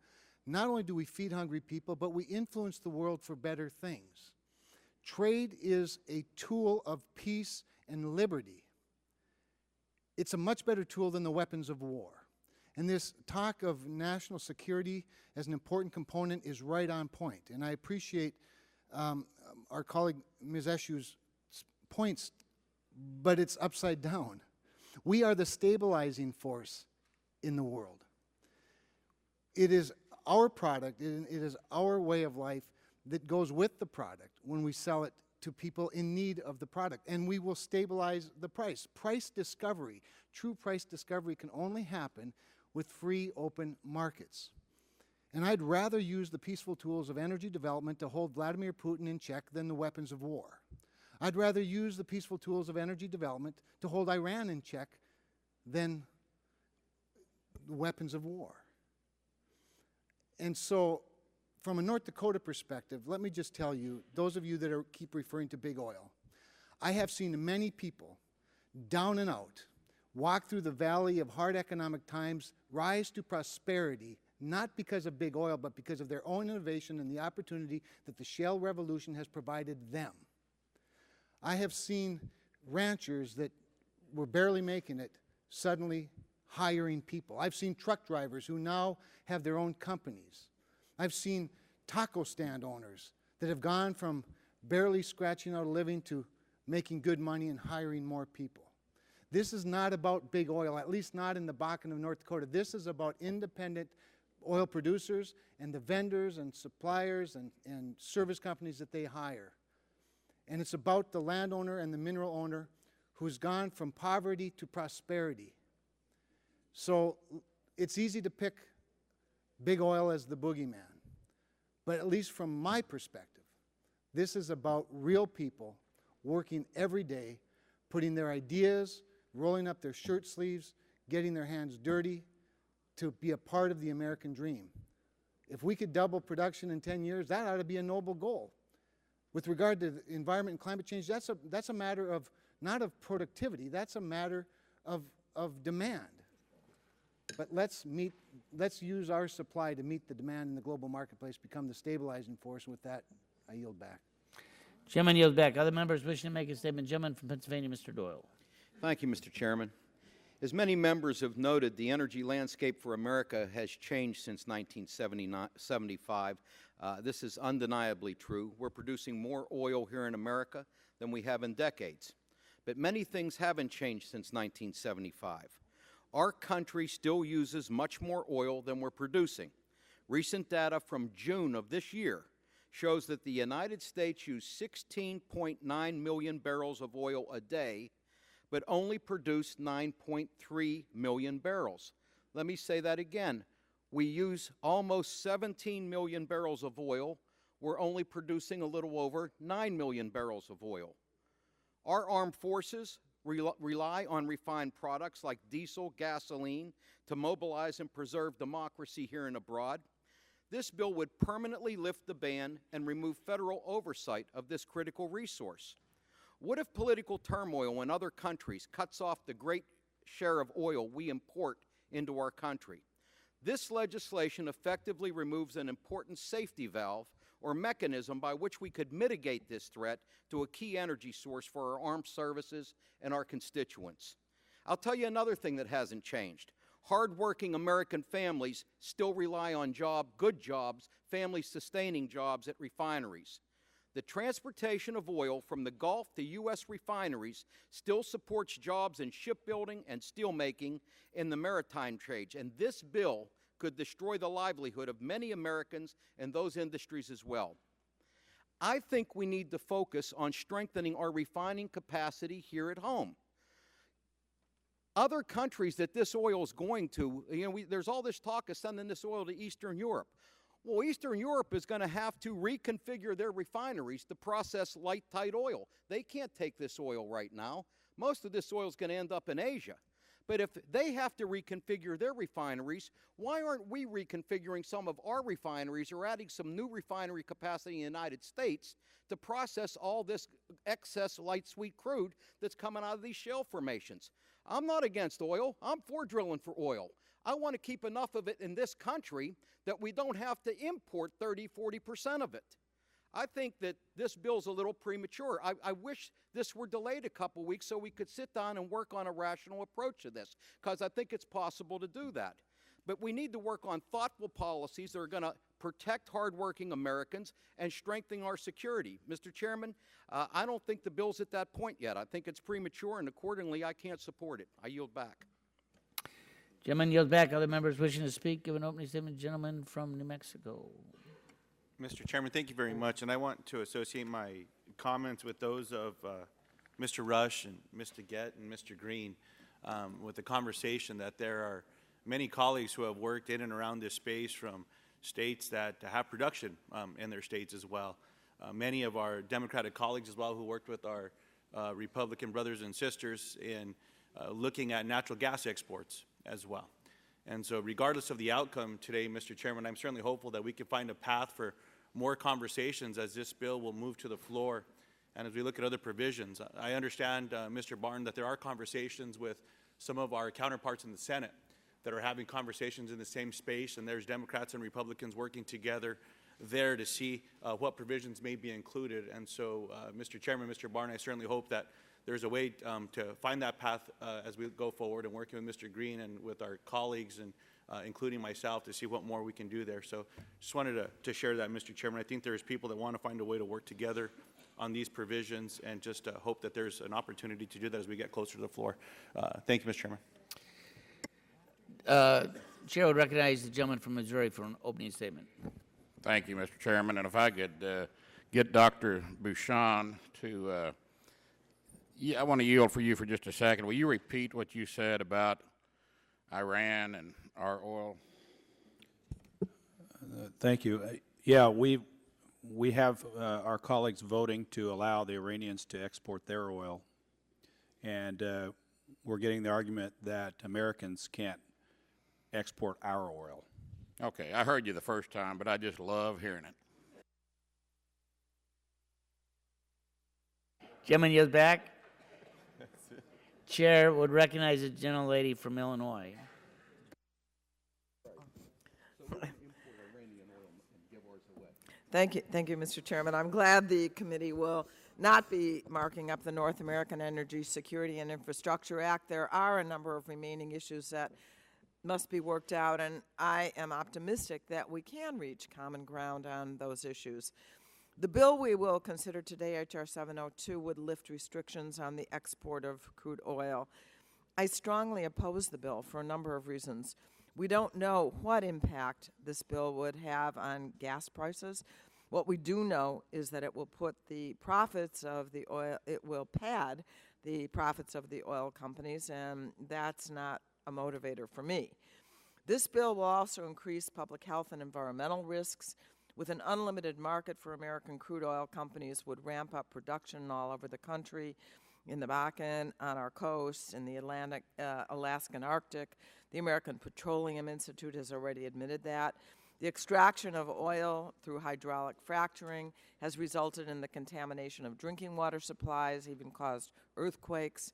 not only do we feed hungry people, but we influence the world for better things. Trade is a tool of peace and liberty. It's a much better tool than the weapons of war. And this talk of national security as an important component is right on point. And I appreciate our colleague Ms. Eshu's points, but it's upside down. We are the stabilizing force in the world. It is our product, it is our way of life that goes with the product when we sell it to people in need of the product, and we will stabilize the price. Price discovery, true price discovery can only happen with free, open markets. And I'd rather use the peaceful tools of energy development to hold Vladimir Putin in check than the weapons of war. I'd rather use the peaceful tools of energy development to hold Iran in check than the weapons of war. And so, from a North Dakota perspective, let me just tell you, those of you that keep referring to big oil, I have seen many people down and out walk through the valley of hard economic times, rise to prosperity, not because of big oil, but because of their own innovation and the opportunity that the shale revolution has provided them. I have seen ranchers that were barely making it suddenly hiring people. I've seen truck drivers who now have their own companies. I've seen taco stand owners that have gone from barely scratching out a living to making good money and hiring more people. This is not about big oil, at least not in the Bakken of North Dakota. This is about independent oil producers and the vendors and suppliers and service companies that they hire. And it's about the landowner and the mineral owner who's gone from poverty to prosperity. So it's easy to pick big oil as the boogeyman. But at least from my perspective, this is about real people working every day, putting their ideas, rolling up their shirt sleeves, getting their hands dirty to be a part of the American dream. If we could double production in 10 years, that ought to be a noble goal. With regard to the environment and climate change, that's a matter of, not of productivity, that's a matter of demand. But let's use our supply to meet the demand in the global marketplace, become the stabilizing force. And with that, I yield back. Gentleman yields back. Other members wishing to make a statement? Gentleman from Pennsylvania, Mr. Doyle. Thank you, Mr. Chairman. As many members have noted, the energy landscape for America has changed since 1975. This is undeniably true. We're producing more oil here in America than we have in decades. But many things haven't changed since 1975. Our country still uses much more oil than we're producing. Recent data from June of this year shows that the United States used 16.9 million barrels of oil a day, but only produced 9.3 million barrels. Let me say that again. We use almost 17 million barrels of oil. We're only producing a little over 9 million barrels of oil. Our armed forces rely on refined products like diesel, gasoline to mobilize and preserve democracy here and abroad. This bill would permanently lift the ban and remove federal oversight of this critical resource. What if political turmoil in other countries cuts off the great share of oil we import into our country? This legislation effectively removes an important safety valve or mechanism by which we could mitigate this threat to a key energy source for our armed services and our constituents. I'll tell you another thing that hasn't changed. Hardworking American families still rely on good jobs, family-sustaining jobs at refineries. The transportation of oil from the Gulf to U.S. refineries still supports jobs in shipbuilding and steelmaking in the maritime trades, and this bill could destroy the livelihood of many Americans and those industries as well. I think we need to focus on strengthening our refining capacity here at home. Other countries that this oil is going to, there's all this talk of sending this oil to Eastern Europe. Well, Eastern Europe is going to have to reconfigure their refineries to process light, tight oil. They can't take this oil right now. Most of this oil is going to end up in Asia. But if they have to reconfigure their refineries, why aren't we reconfiguring some of our refineries or adding some new refinery capacity in the United States to process all this excess light sweet crude that's coming out of these shale formations? I'm not against oil. I'm for drilling for oil. I want to keep enough of it in this country that we don't have to import 30–40% of it. I think that this bill's a little premature. I wish this were delayed a couple weeks so we could sit down and work on a rational approach to this, because I think it's possible to do that. But we need to work on thoughtful policies that are going to protect hardworking Americans and strengthen our security. Mr. Chairman, I don't think the bill's at that point yet. I think it's premature, and accordingly, I can't support it. I yield back. Gentleman yields back. Other members wishing to speak, give an opening statement. Gentleman from New Mexico. Mr. Chairman, thank you very much, and I want to associate my comments with those of Mr. Rush and Mr. Gett and Mr. Green with the conversation that there are many colleagues who have worked in and around this space from states that have production in their states as well. Many of our Democratic colleagues as well who worked with our Republican brothers and sisters in looking at natural gas exports as well. And so regardless of the outcome today, Mr. Chairman, I'm certainly hopeful that we can find a path for more conversations as this bill will move to the floor and as we look at other provisions. I understand, Mr. Barton, that there are conversations with some of our counterparts in the Senate that are having conversations in the same space, and there's Democrats and Republicans working together there to see what provisions may be included. And so, Mr. Chairman, Mr. Barton, I certainly hope that there's a way to find that path as we go forward and working with Mr. Green and with our colleagues and including myself to see what more we can do there. So just wanted to share that, Mr. Chairman. I think there's people that want to find a way to work together on these provisions and just hope that there's an opportunity to do that as we get closer to the floor. Thank you, Mr. Chairman. Chair would recognize the gentleman from Missouri for an opening statement. Thank you, Mr. Chairman. And if I could get Dr. Bouchon to, I want to yield for you for just a second. Will you repeat what you said about Iran and our oil? Thank you. Yeah, we have our colleagues voting to allow the Iranians to export their oil, and we're getting the argument that Americans can't export our oil. Okay, I heard you the first time, but I just love hearing it. Gentleman yields back. Chair would recognize the gentlelady from Illinois. Thank you, Mr. Chairman. I'm glad the committee will not be marking up the North American Energy Security and Infrastructure Act. There are a number of remaining issues that must be worked out, and I am optimistic that we can reach common ground on those issues. The bill we will consider today, H.R. 702, would lift restrictions on the export of crude oil. I strongly oppose the bill for a number of reasons. We don't know what impact this bill would have on gas prices. What we do know is that it will put the profits of the oil, it will pad the profits of the oil companies, and that's not a motivator for me. This bill will also increase public health and environmental risks. With an unlimited market for American crude oil, companies would ramp up production all over the country, in the Bakken, on our coasts, in the Atlantic, Alaskan Arctic. The American Petroleum Institute has already admitted that. The extraction of oil through hydraulic fracturing has resulted in the contamination of drinking water supplies, even caused earthquakes.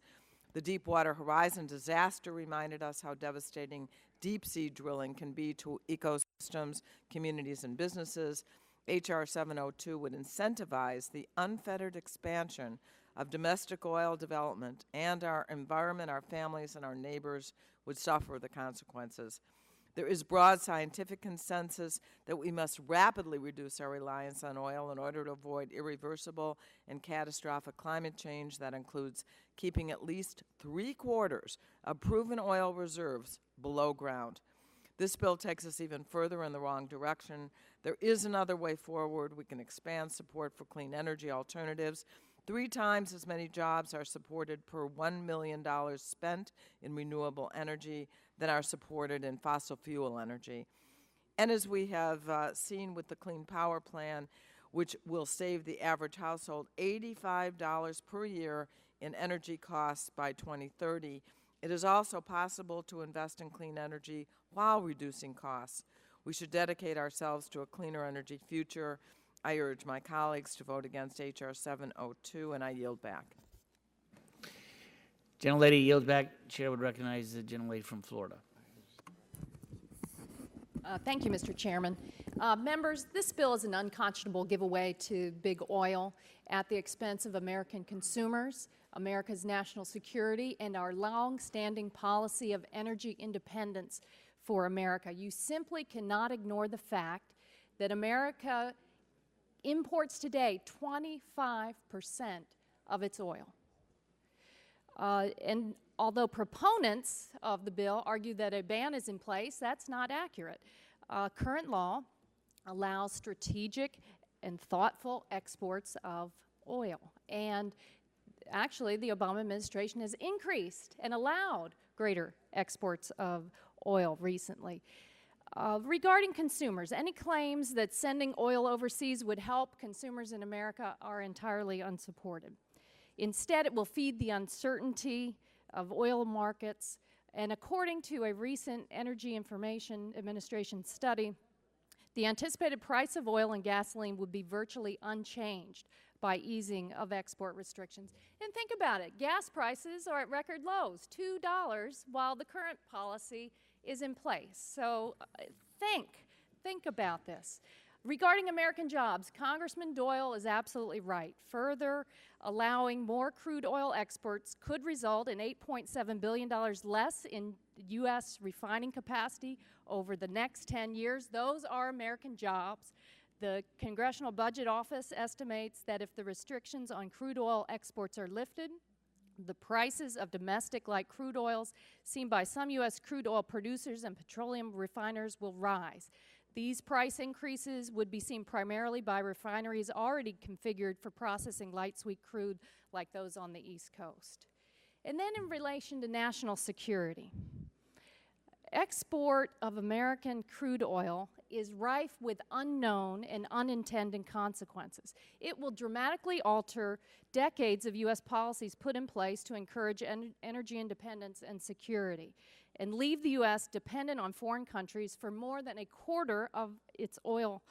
The Deepwater Horizon disaster reminded us how devastating deep-sea drilling can be to ecosystems, communities, and businesses. H.R. 702 would incentivize the unfettered expansion of domestic oil development, and our environment, our families, and our neighbors would suffer the consequences. There is broad scientific consensus that we must rapidly reduce our reliance on oil in order to avoid irreversible and catastrophic climate change. That includes keeping at least 3/4 of proven oil reserves below ground. This bill takes us even further in the wrong direction. There is another way forward. We can expand support for clean energy alternatives. 3 times as many jobs are supported per $1 million spent in renewable energy than are supported in fossil fuel energy. And as we have seen with the Clean Power Plan, which will save the average household $85 per year in energy costs by 2030, it is also possible to invest in clean energy while reducing costs. We should dedicate ourselves to a cleaner energy future. I urge my colleagues to vote against H.R. 702, and I yield back. Gentlelady yields back. Chair would recognize the gentlelady from Florida. Thank you, Mr. Chairman. Members, this bill is an unconscionable giveaway to big oil at the expense of American consumers, America's national security, and our long-standing policy of energy independence for America. You simply cannot ignore the fact that America imports today 25% of its oil. And although proponents of the bill argue that a ban is in place, that's not accurate. Current law allows strategic and thoughtful exports of oil. And actually, the Obama administration has increased and allowed greater exports of oil recently. Regarding consumers, any claims that sending oil overseas would help consumers in America are entirely unsupported. Instead, it will feed the uncertainty of oil markets, and according to a recent Energy Information Administration study, the anticipated price of oil and gasoline would be virtually unchanged by easing of export restrictions. And think about it, gas prices are at record lows, $2, while the current policy is in place. So think about this. Regarding American jobs, Congressman Doyle is absolutely right. Further allowing more crude oil exports could result in $8.7 billion less in U.S. refining capacity over the next 10 years. Those are American jobs. The Congressional Budget Office estimates that if the restrictions on crude oil exports are lifted, the prices of domestic light crude oils seen by some U.S. crude oil producers and petroleum refiners will rise. These price increases would be seen primarily by refineries already configured for processing light sweet crude like those on the East Coast. And then in relation to national security, export of American crude oil is rife with unknown and unintended consequences. It will dramatically alter decades of U.S. policies put in place to encourage energy independence and security, and leave the U.S. dependent on foreign countries for more than a quarter of its oil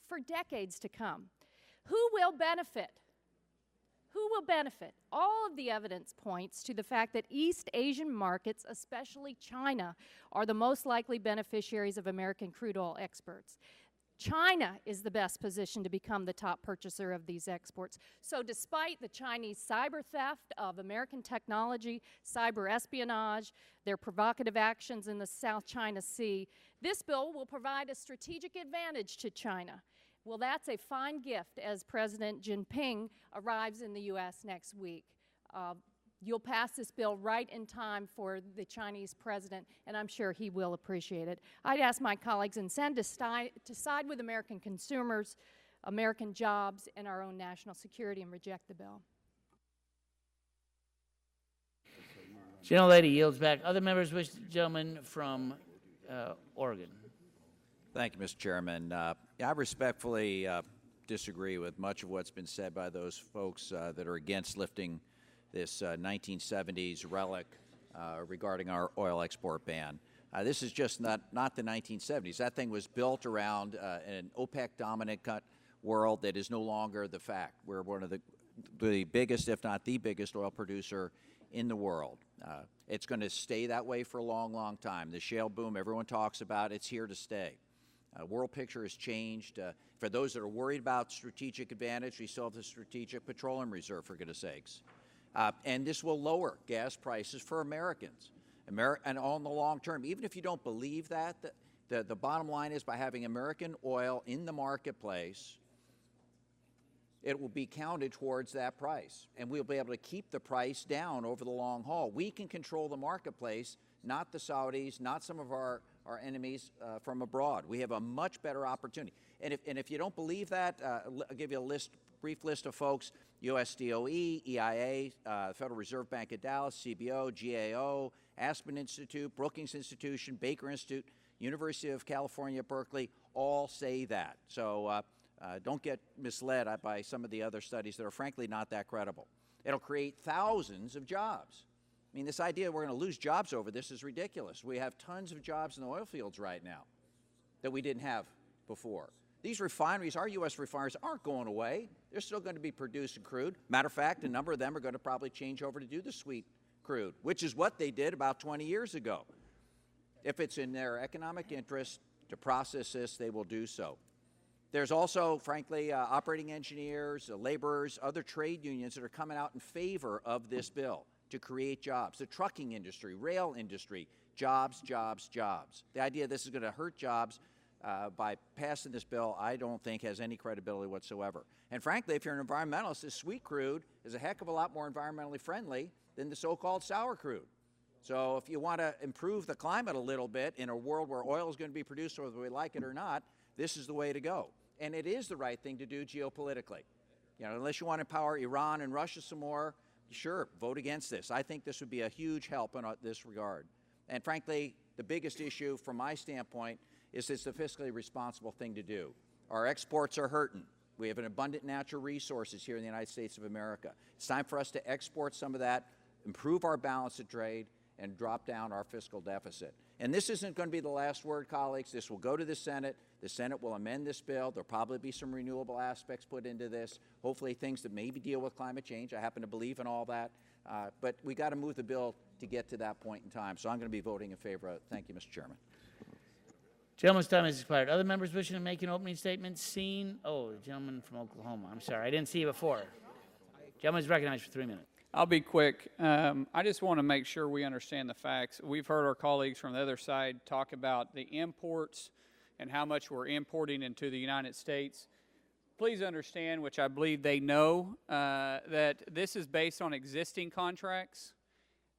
for decades to come. Who will benefit? Who will benefit? All of the evidence points to the fact that East Asian markets, especially China, are the most likely beneficiaries of American crude oil exports. China is the best positioned to become the top purchaser of these exports. So despite the Chinese cyber theft of American technology, cyber espionage, their provocative actions in the South China Sea, this bill will provide a strategic advantage to China. Well, that's a fine gift as President Jinping arrives in the U.S. next week. You'll pass this bill right in time for the Chinese president, and I'm sure he will appreciate it. I'd ask my colleagues in Senate to side with American consumers, American jobs, and our own national security and reject the bill. Gentlelady yields back. Other members wish the gentleman from Oregon. Thank you, Mr. Chairman. I respectfully disagree with much of what's been said by those folks that are against lifting this 1970s relic regarding our oil export ban. This is just not the 1970s. That thing was built around an OPEC-dominant world that is no longer the fact. We're one of the biggest, if not the biggest, oil producer in the world. It's going to stay that way for a long, long time. The shale boom everyone talks about, it's here to stay. World picture has changed. For those that are worried about strategic advantage, we still have the Strategic Petroleum Reserve, for goodness sakes. And this will lower gas prices for Americans. And on the long term, even if you don't believe that, the bottom line is by having American oil in the marketplace, it will be counted towards that price. And we'll be able to keep the price down over the long haul. We can control the marketplace, not the Saudis, not some of our enemies from abroad. We have a much better opportunity. And if you don't believe that, I'll give you a brief list of folks: USDOE, EIA, Federal Reserve Bank of Dallas, CBO, GAO, Aspen Institute, Brookings Institution, Baker Institute, University of California, Berkeley, all say that. So don't get misled by some of the other studies that are frankly not that credible. It'll create thousands of jobs. I mean, this idea we're going to lose jobs over this is ridiculous. We have tons of jobs in the oil fields right now that we didn't have before. These refineries, our U.S. refineries, aren't going away. They're still going to be producing crude. Matter of fact, a number of them are going to probably change over to do the sweet crude, which is what they did about 20 years ago. If it's in their economic interest to process this, they will do so. There's also, frankly, operating engineers, laborers, other trade unions that are coming out in favor of this bill to create jobs. The trucking industry, rail industry, jobs, jobs, jobs. The idea this is going to hurt jobs by passing this bill, I don't think has any credibility whatsoever. And frankly, if you're an environmentalist, this sweet crude is a heck of a lot more environmentally friendly than the so-called sour crude. So if you want to improve the climate a little bit in a world where oil is going to be produced whether we like it or not, this is the way to go. And it is the right thing to do geopolitically. You know, unless you want to empower Iran and Russia some more, sure, vote against this. I think this would be a huge help in this regard. And frankly, the biggest issue from my standpoint is it's the fiscally responsible thing to do. Our exports are hurting. We have an abundant natural resources here in the United States of America. It's time for us to export some of that, improve our balance of trade, and drop down our fiscal deficit. And this isn't going to be the last word, colleagues. This will go to the Senate. The Senate will amend this bill. There'll probably be some renewable aspects put into this, hopefully things that maybe deal with climate change. I happen to believe in all that. But we got to move the bill to get to that point in time. So I'm going to be voting in favor of it. Thank you, Mr. Chairman. Gentleman's time has expired. Other members wishing to make an opening statement? Seen? Oh, the gentleman from Oklahoma. I'm sorry. I didn't see you before. Gentleman's recognized for 3 minutes. I'll be quick. I just want to make sure we understand the facts. We've heard our colleagues from the other side talk about the imports and how much we're importing into the United States. Please understand, which I believe they know, that this is based on existing contracts.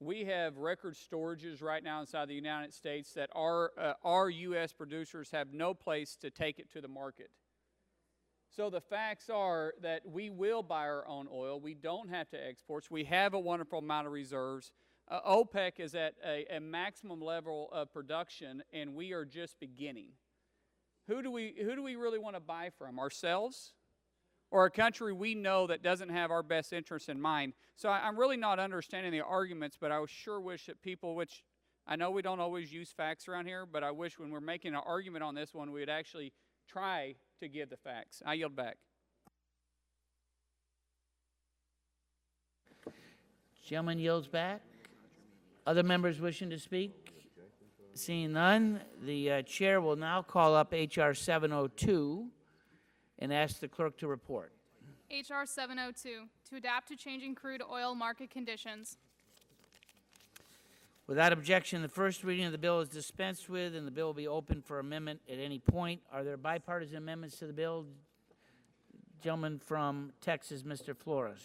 We have record storages right now inside the United States that our U.S. producers have no place to take it to the market. So the facts are that we will buy our own oil. We don't have to export. We have a wonderful amount of reserves. OPEC is at a maximum level of production, and we are just beginning. Who do we really want to buy from? Ourselves? Or a country we know that doesn't have our best interests in mind? So I'm really not understanding the arguments, but I sure wish that people, which I know we don't always use facts around here, but I wish when we're making an argument on this one, we would actually try to give the facts. I yield back. Gentleman yields back. Other members wishing to speak? Seeing none, the chair will now call up H.R. 702 and ask the clerk to report. H.R. 702, to adapt to changing crude oil market conditions. Without objection, the first reading of the bill is dispensed with, and the bill will be open for amendment at any point. Are there bipartisan amendments to the bill? Gentleman from Texas, Mr. Flores.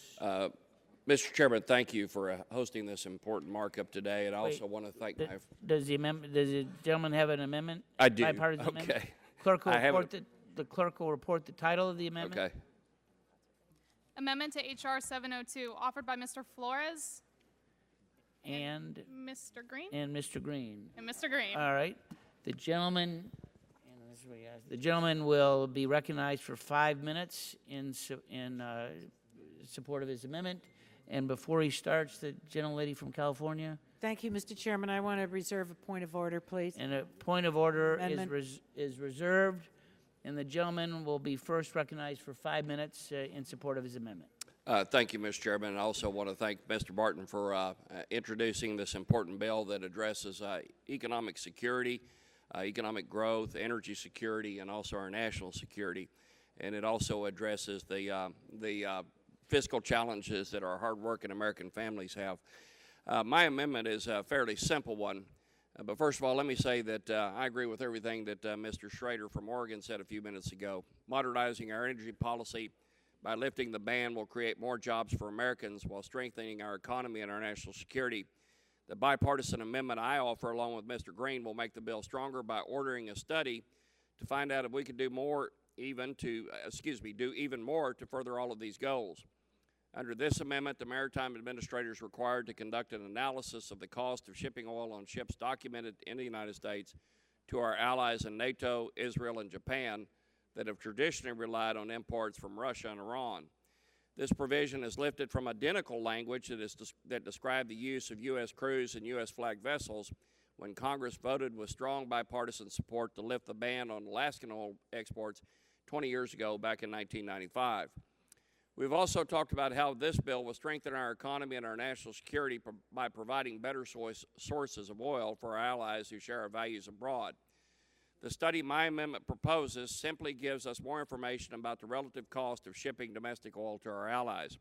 Mr. Chairman, thank you for hosting this important markup today, and I also want to thank my... Does the gentleman have an amendment? I do. Bipartisan Okay. amendment? Clerk will report the clerk will report the title of the amendment. Okay. Amendment to H.R. 702, offered by Mr. Flores. And Mr. Green. And Mr. Green. And Mr. Green. All right. The gentleman will be recognized for 5 minutes in support of his amendment. And before he starts, the gentlelady from California. Thank you, Mr. Chairman. I want to reserve a point of order, please. And a point of order Amendment. is reserved, and the gentleman will be first recognized for 5 minutes in support of his amendment. Thank you, Mr. Chairman. I also want to thank Mr. Barton for introducing this important bill that addresses economic security, economic growth, energy security, and also our national security. And it also addresses the fiscal challenges that our hardworking American families have. My amendment is a fairly simple one. But first of all, let me say that I agree with everything that Mr. Schrader from Oregon said a few minutes ago. Modernizing our energy policy by lifting the ban will create more jobs for Americans while strengthening our economy and our national security. The bipartisan amendment I offer, along with Mr. Green, will make the bill stronger by ordering a study to find out if we can do more, do even more to further all of these goals. Under this amendment, the Maritime Administrator is required to conduct an analysis of the cost of shipping oil on ships documented in the United States to our allies in NATO, Israel, and Japan that have traditionally relied on imports from Russia and Iran. This provision is lifted from identical language that described the use of U.S. crews and U.S. flag vessels when Congress voted with strong bipartisan support to lift the ban on Alaskan oil exports 20 years ago back in 1995. We've also talked about how this bill will strengthen our economy and our national security by providing better sources of oil for our allies who share our values abroad. The study my amendment proposes simply gives us more information about the relative cost of shipping domestic oil to our allies.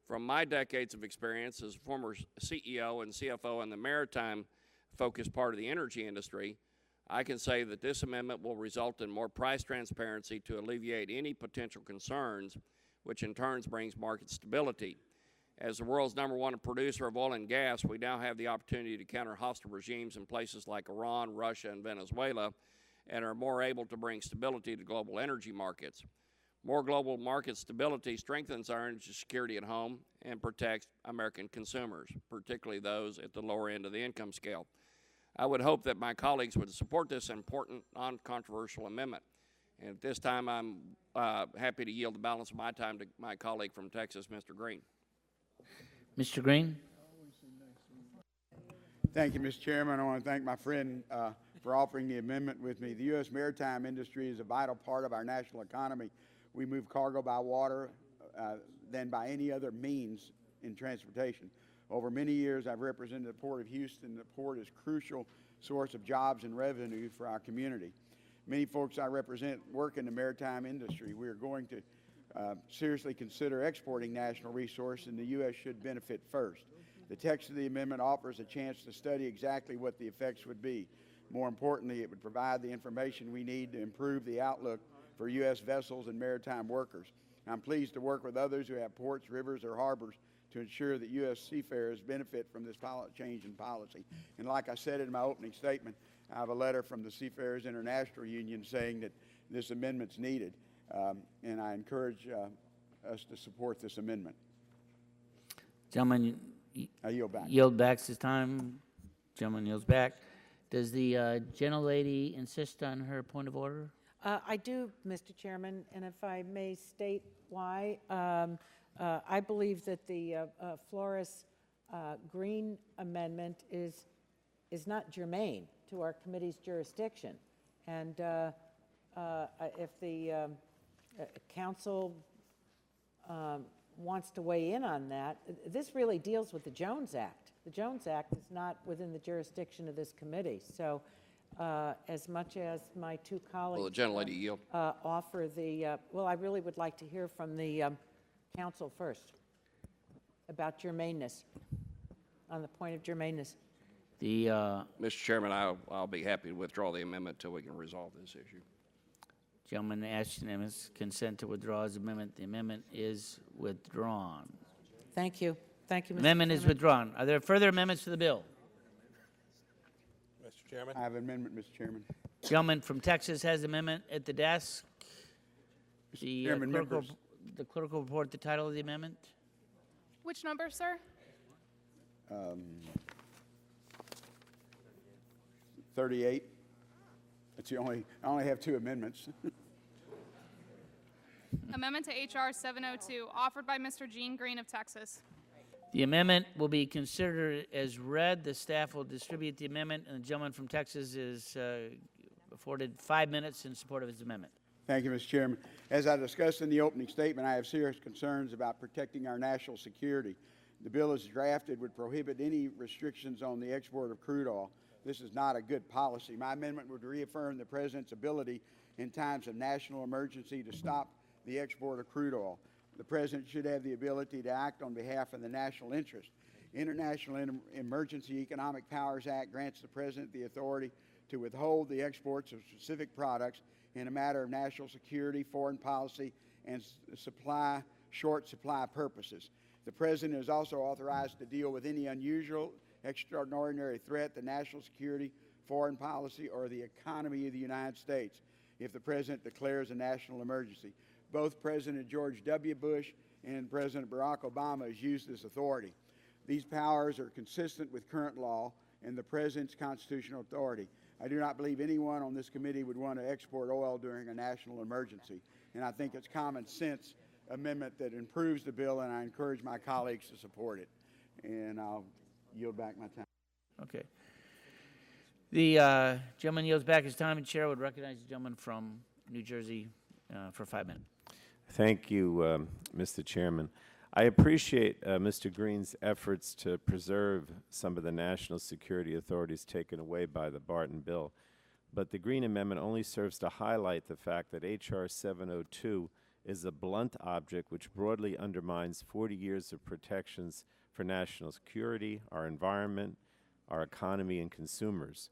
From my decades of experience as a former CEO and CFO in the maritime-focused part of the energy industry, I can say that this amendment will result in more price transparency to alleviate any potential concerns, which in turn brings market stability. As the world's #1 producer of oil and gas, we now have the opportunity to counter hostile regimes in places like Iran, Russia, and Venezuela, and are more able to bring stability to global energy markets. More global market stability strengthens our energy security at home and protects American consumers, particularly those at the lower end of the income scale. I would hope that my colleagues would support this important, non-controversial amendment. And at this time, I'm happy to yield the balance of my time to my colleague from Texas, Mr. Green. Mr. Green? Thank you, Mr. Chairman. I want to thank my friend for offering the amendment with me. The U.S. maritime industry is a vital part of our national economy. We move cargo by water than by any other means in transportation. Over many years, I've represented the Port of Houston. The port is a crucial source of jobs and revenue for our community. Many folks I represent work in the maritime industry. We are going to seriously consider exporting national resource, and the U.S. should benefit first. The text of the amendment offers a chance to study exactly what the effects would be. More importantly, it would provide the information we need to improve the outlook for U.S. vessels and maritime workers. I'm pleased to work with others who have ports, rivers, or harbors to ensure that U.S. seafarers benefit from this change in policy. And like I said in my opening statement, I have a letter from the Seafarers International Union saying that this amendment's needed, and I encourage us to support this amendment. Gentleman, I yield back. Yield back his time. Gentleman yields back. Does the gentlelady insist on her point of order? I do, Mr. Chairman, and if I may state why. I believe that the Flores Green amendment is not germane to our committee's jurisdiction. And if the council wants to weigh in on that, this really deals with the Jones Act. The Jones Act is not within the jurisdiction of this committee. So as much as my two colleagues Will the gentlelady yield? Offer the, well, I really would like to hear from the council first about germaneness, on the point of germaneness. The Mr. Chairman, I'll be happy to withdraw the amendment until we can resolve this issue. gentleman asks unanimous consent to withdraw his amendment. The amendment is withdrawn. Thank you. Thank you, Mr. Amendment is Chairman. withdrawn. Are there further amendments to the bill? Mr. Chairman. I have an amendment, Mr. Chairman. Gentleman from Texas has amendment at the desk. The Chairman, members. the clerk will report the title of the amendment. Which number, sir? 38. That's the only, I only have two amendments. Amendment to H.R. 702, offered by Mr. Gene Green of Texas. The amendment will be considered as read. The staff will distribute the amendment, and the gentleman from Texas is afforded 5 minutes in support of his amendment. Thank you, Mr. Chairman. As I discussed in the opening statement, I have serious concerns about protecting our national security. The bill as drafted would prohibit any restrictions on the export of crude oil. This is not a good policy. My amendment would reaffirm the President's ability in times of national emergency to stop the export of crude oil. The President should have the ability to act on behalf of the national interest. International Emergency Economic Powers Act grants the President the authority to withhold the exports of specific products in a matter of national security, foreign policy, and short supply purposes. The President is also authorized to deal with any unusual, extraordinary threat to national security, foreign policy, or the economy of the United States if the President declares a national emergency. Both President George W. Bush and President Barack Obama has used this authority. These powers are consistent with current law and the President's constitutional authority. I do not believe anyone on this committee would want to export oil during a national emergency, and I think it's common sense amendment that improves the bill, and I encourage my colleagues to support it. And I'll yield back my time. Okay. The gentleman yields back his time, and Chair would recognize the gentleman from New Jersey for 5 minutes. Thank you, Mr. Chairman. I appreciate Mr. Green's efforts to preserve some of the national security authorities taken away by the Barton bill, but the Green Amendment only serves to highlight the fact that H.R. 702 is a blunt object which broadly undermines 40 years of protections for national security, our environment, our economy, and consumers.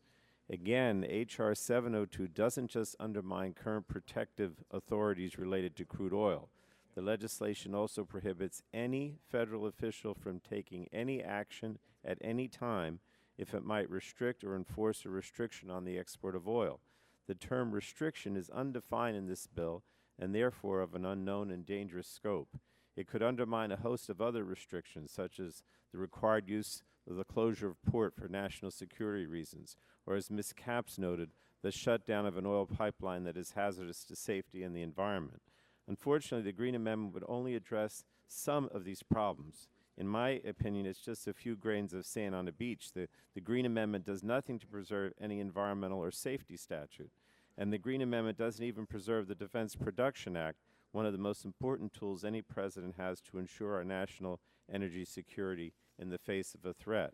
Again, H.R. 702 doesn't just undermine current protective authorities related to crude oil. The legislation also prohibits any federal official from taking any action at any time if it might restrict or enforce a restriction on the export of oil. The term restriction is undefined in this bill and therefore of an unknown and dangerous scope. It could undermine a host of other restrictions, such as the required use of the closure of port for national security reasons, or as Ms. Capps noted, the shutdown of an oil pipeline that is hazardous to safety and the environment. Unfortunately, the Green Amendment would only address some of these problems. In my opinion, it's just a few grains of sand on a beach. The Green Amendment does nothing to preserve any environmental or safety statute. And the Green Amendment doesn't even preserve the Defense Production Act, one of the most important tools any president has to ensure our national energy security in the face of a threat.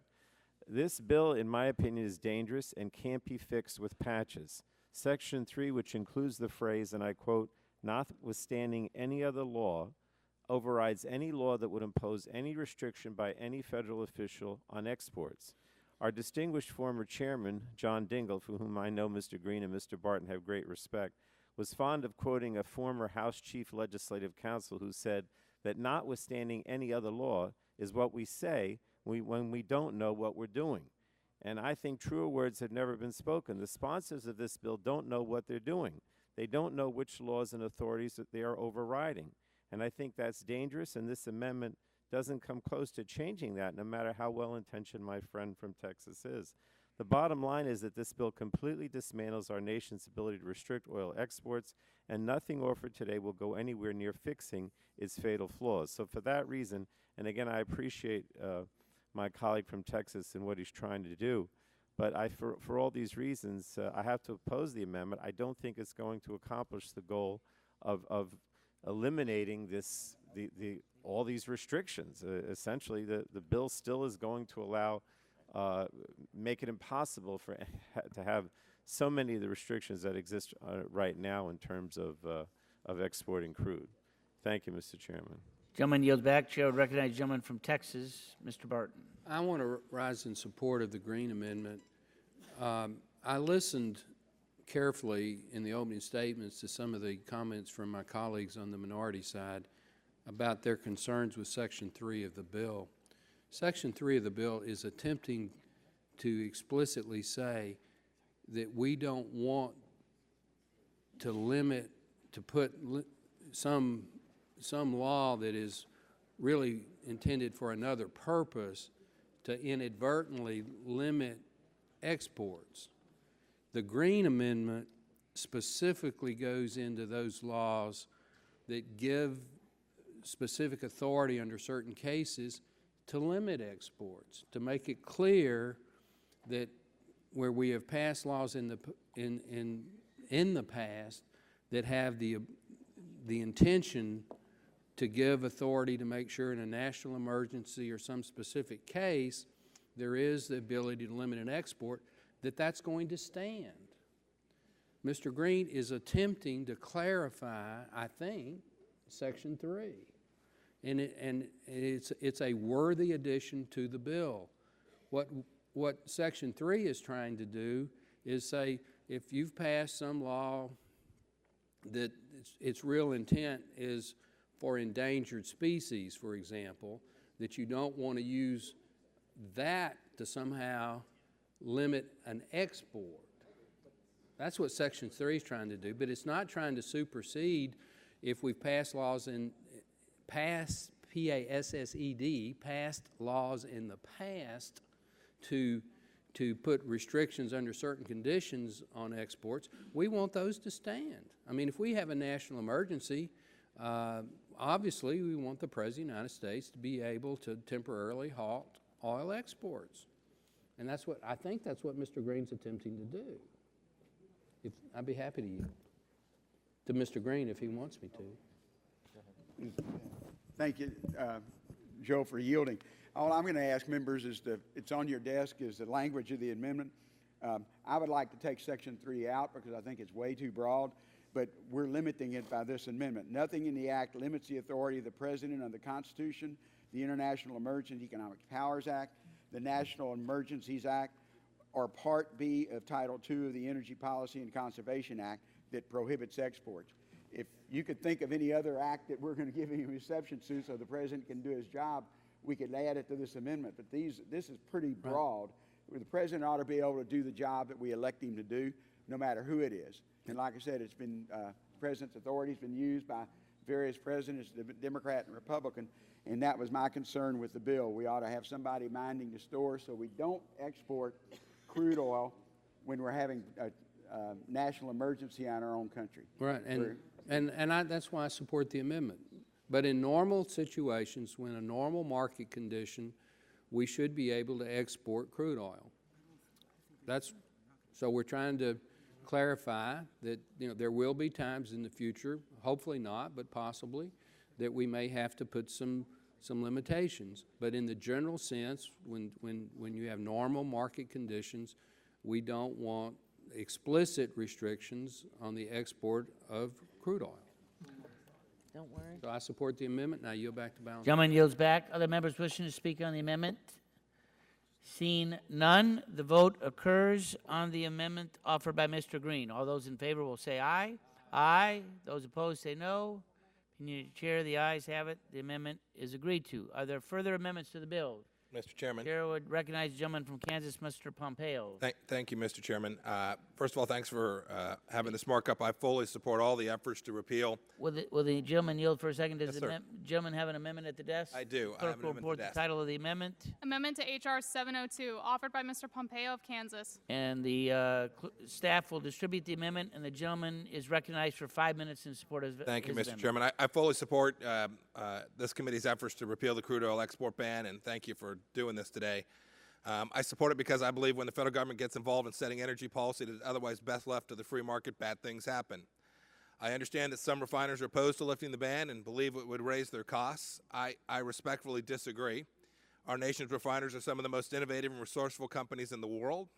This bill, in my opinion, is dangerous and can't be fixed with patches. Section 3, which includes the phrase, and I quote, "notwithstanding any other law," overrides any law that would impose any restriction by any federal official on exports. Our distinguished former chairman, John Dingell, for whom I know Mr. Green and Mr. Barton have great respect, was fond of quoting a former House Chief Legislative Counsel who said that notwithstanding any other law is what we say when we don't know what we're doing. And I think truer words have never been spoken. The sponsors of this bill don't know what they're doing. They don't know which laws and authorities that they are overriding. And I think that's dangerous, and this amendment doesn't come close to changing that, no matter how well-intentioned my friend from Texas is. The bottom line is that this bill completely dismantles our nation's ability to restrict oil exports, and nothing offered today will go anywhere near fixing its fatal flaws. So for that reason, and again, I appreciate my colleague from Texas and what he's trying to do, but for all these reasons, I have to oppose the amendment. I don't think it's going to accomplish the goal of eliminating all these restrictions. Essentially, the bill still is going to allow, make it impossible to have so many of the restrictions that exist right now in terms of exporting crude. Thank you, Mr. Chairman. Gentleman yields back. Chair would recognize the gentleman from Texas, Mr. Barton. I want to rise in support of the Green Amendment. I listened carefully in the opening statements to some of the comments from my colleagues on the minority side about their concerns with Section 3 of the bill. Section 3 of the bill is attempting to explicitly say that we don't want to limit, to put some law that is really intended for another purpose to inadvertently limit exports. The Green Amendment specifically goes into those laws that give specific authority under certain cases to limit exports, to make it clear that where we have passed laws in the past that have the intention to give authority to make sure in a national emergency or some specific case there is the ability to limit an export, that's going to stand. Mr. Green is attempting to clarify, I think, Section 3. And it's a worthy addition to the bill. What Section 3 is trying to do is say, if you've passed some law that its real intent is for endangered species, for example, that you don't want to use that to somehow limit an export. That's what Section 3 is trying to do, but it's not trying to supersede if we've passed laws passed laws in the past to put restrictions under certain conditions on exports. We want those to stand. I mean, if we have a national emergency, obviously we want the President of the United States to be able to temporarily halt oil exports. And I think that's what Mr. Green's attempting to do. I'd be happy to yield to Mr. Green if he wants me to. Thank you, Joe, for yielding. All I'm going to ask members is it's on your desk is the language of the amendment. I would like to take Section 3 out because I think it's way too broad, but we're limiting it by this amendment. Nothing in the Act limits the authority of the President under the Constitution, the International Emergency Economic Powers Act, the National Emergencies Act, or Part B of Title II of the Energy Policy and Conservation Act that prohibits exports. If you could think of any other act that we're going to give him exception to so the President can do his job, we could add it to this amendment. But this is pretty broad. The President ought to be able to do the job that we elect him to do, no matter who it is. And like I said, it's been, the President's authority has been used by various presidents, Democrat and Republican, and that was my concern with the bill. We ought to have somebody minding the store so we don't export crude oil when we're having a national emergency on our own country. Right, that's why I support the amendment. But in normal situations, when a normal market condition, we should be able to export crude oil. So we're trying to clarify that, you know, there will be times in the future, hopefully not, but possibly, that we may have to put some limitations. But in the general sense, when you have normal market conditions, we don't want explicit restrictions on the export of crude oil. Don't worry. So I support the amendment, and I yield back to balance. Gentleman yields back. Other members wishing to speak on the amendment? Seeing none, the vote occurs on the amendment offered by Mr. Green. All those in favor will say aye. Aye. Those opposed say no. Opinion of the chair, the ayes have it. The amendment is agreed to. Are there further amendments to the bill? Mr. Chairman. Chair would recognize the gentleman from Kansas, Mr. Pompeo. Thank you, Mr. Chairman. First of all, thanks for having this markup. I fully support all the efforts to repeal. Will the gentleman yield for a second? Does Yes, the sir. Gentleman have an amendment at the desk? I do. I have Clerk an will amendment at report the the desk. title of the amendment. Amendment to H.R. 702, offered by Mr. Pompeo of Kansas. And the staff will distribute the amendment, and the gentleman is recognized for 5 minutes in support of Thank you, his Mr. amendment. Chairman. I fully support this committee's efforts to repeal the crude oil export ban, and thank you for doing this today. I support it because I believe when the federal government gets involved in setting energy policy that is otherwise best left to the free market, bad things happen. I understand that some refiners are opposed to lifting the ban and believe it would raise their costs. I respectfully disagree. Our nation's refiners are some of the most innovative and resourceful companies in the world,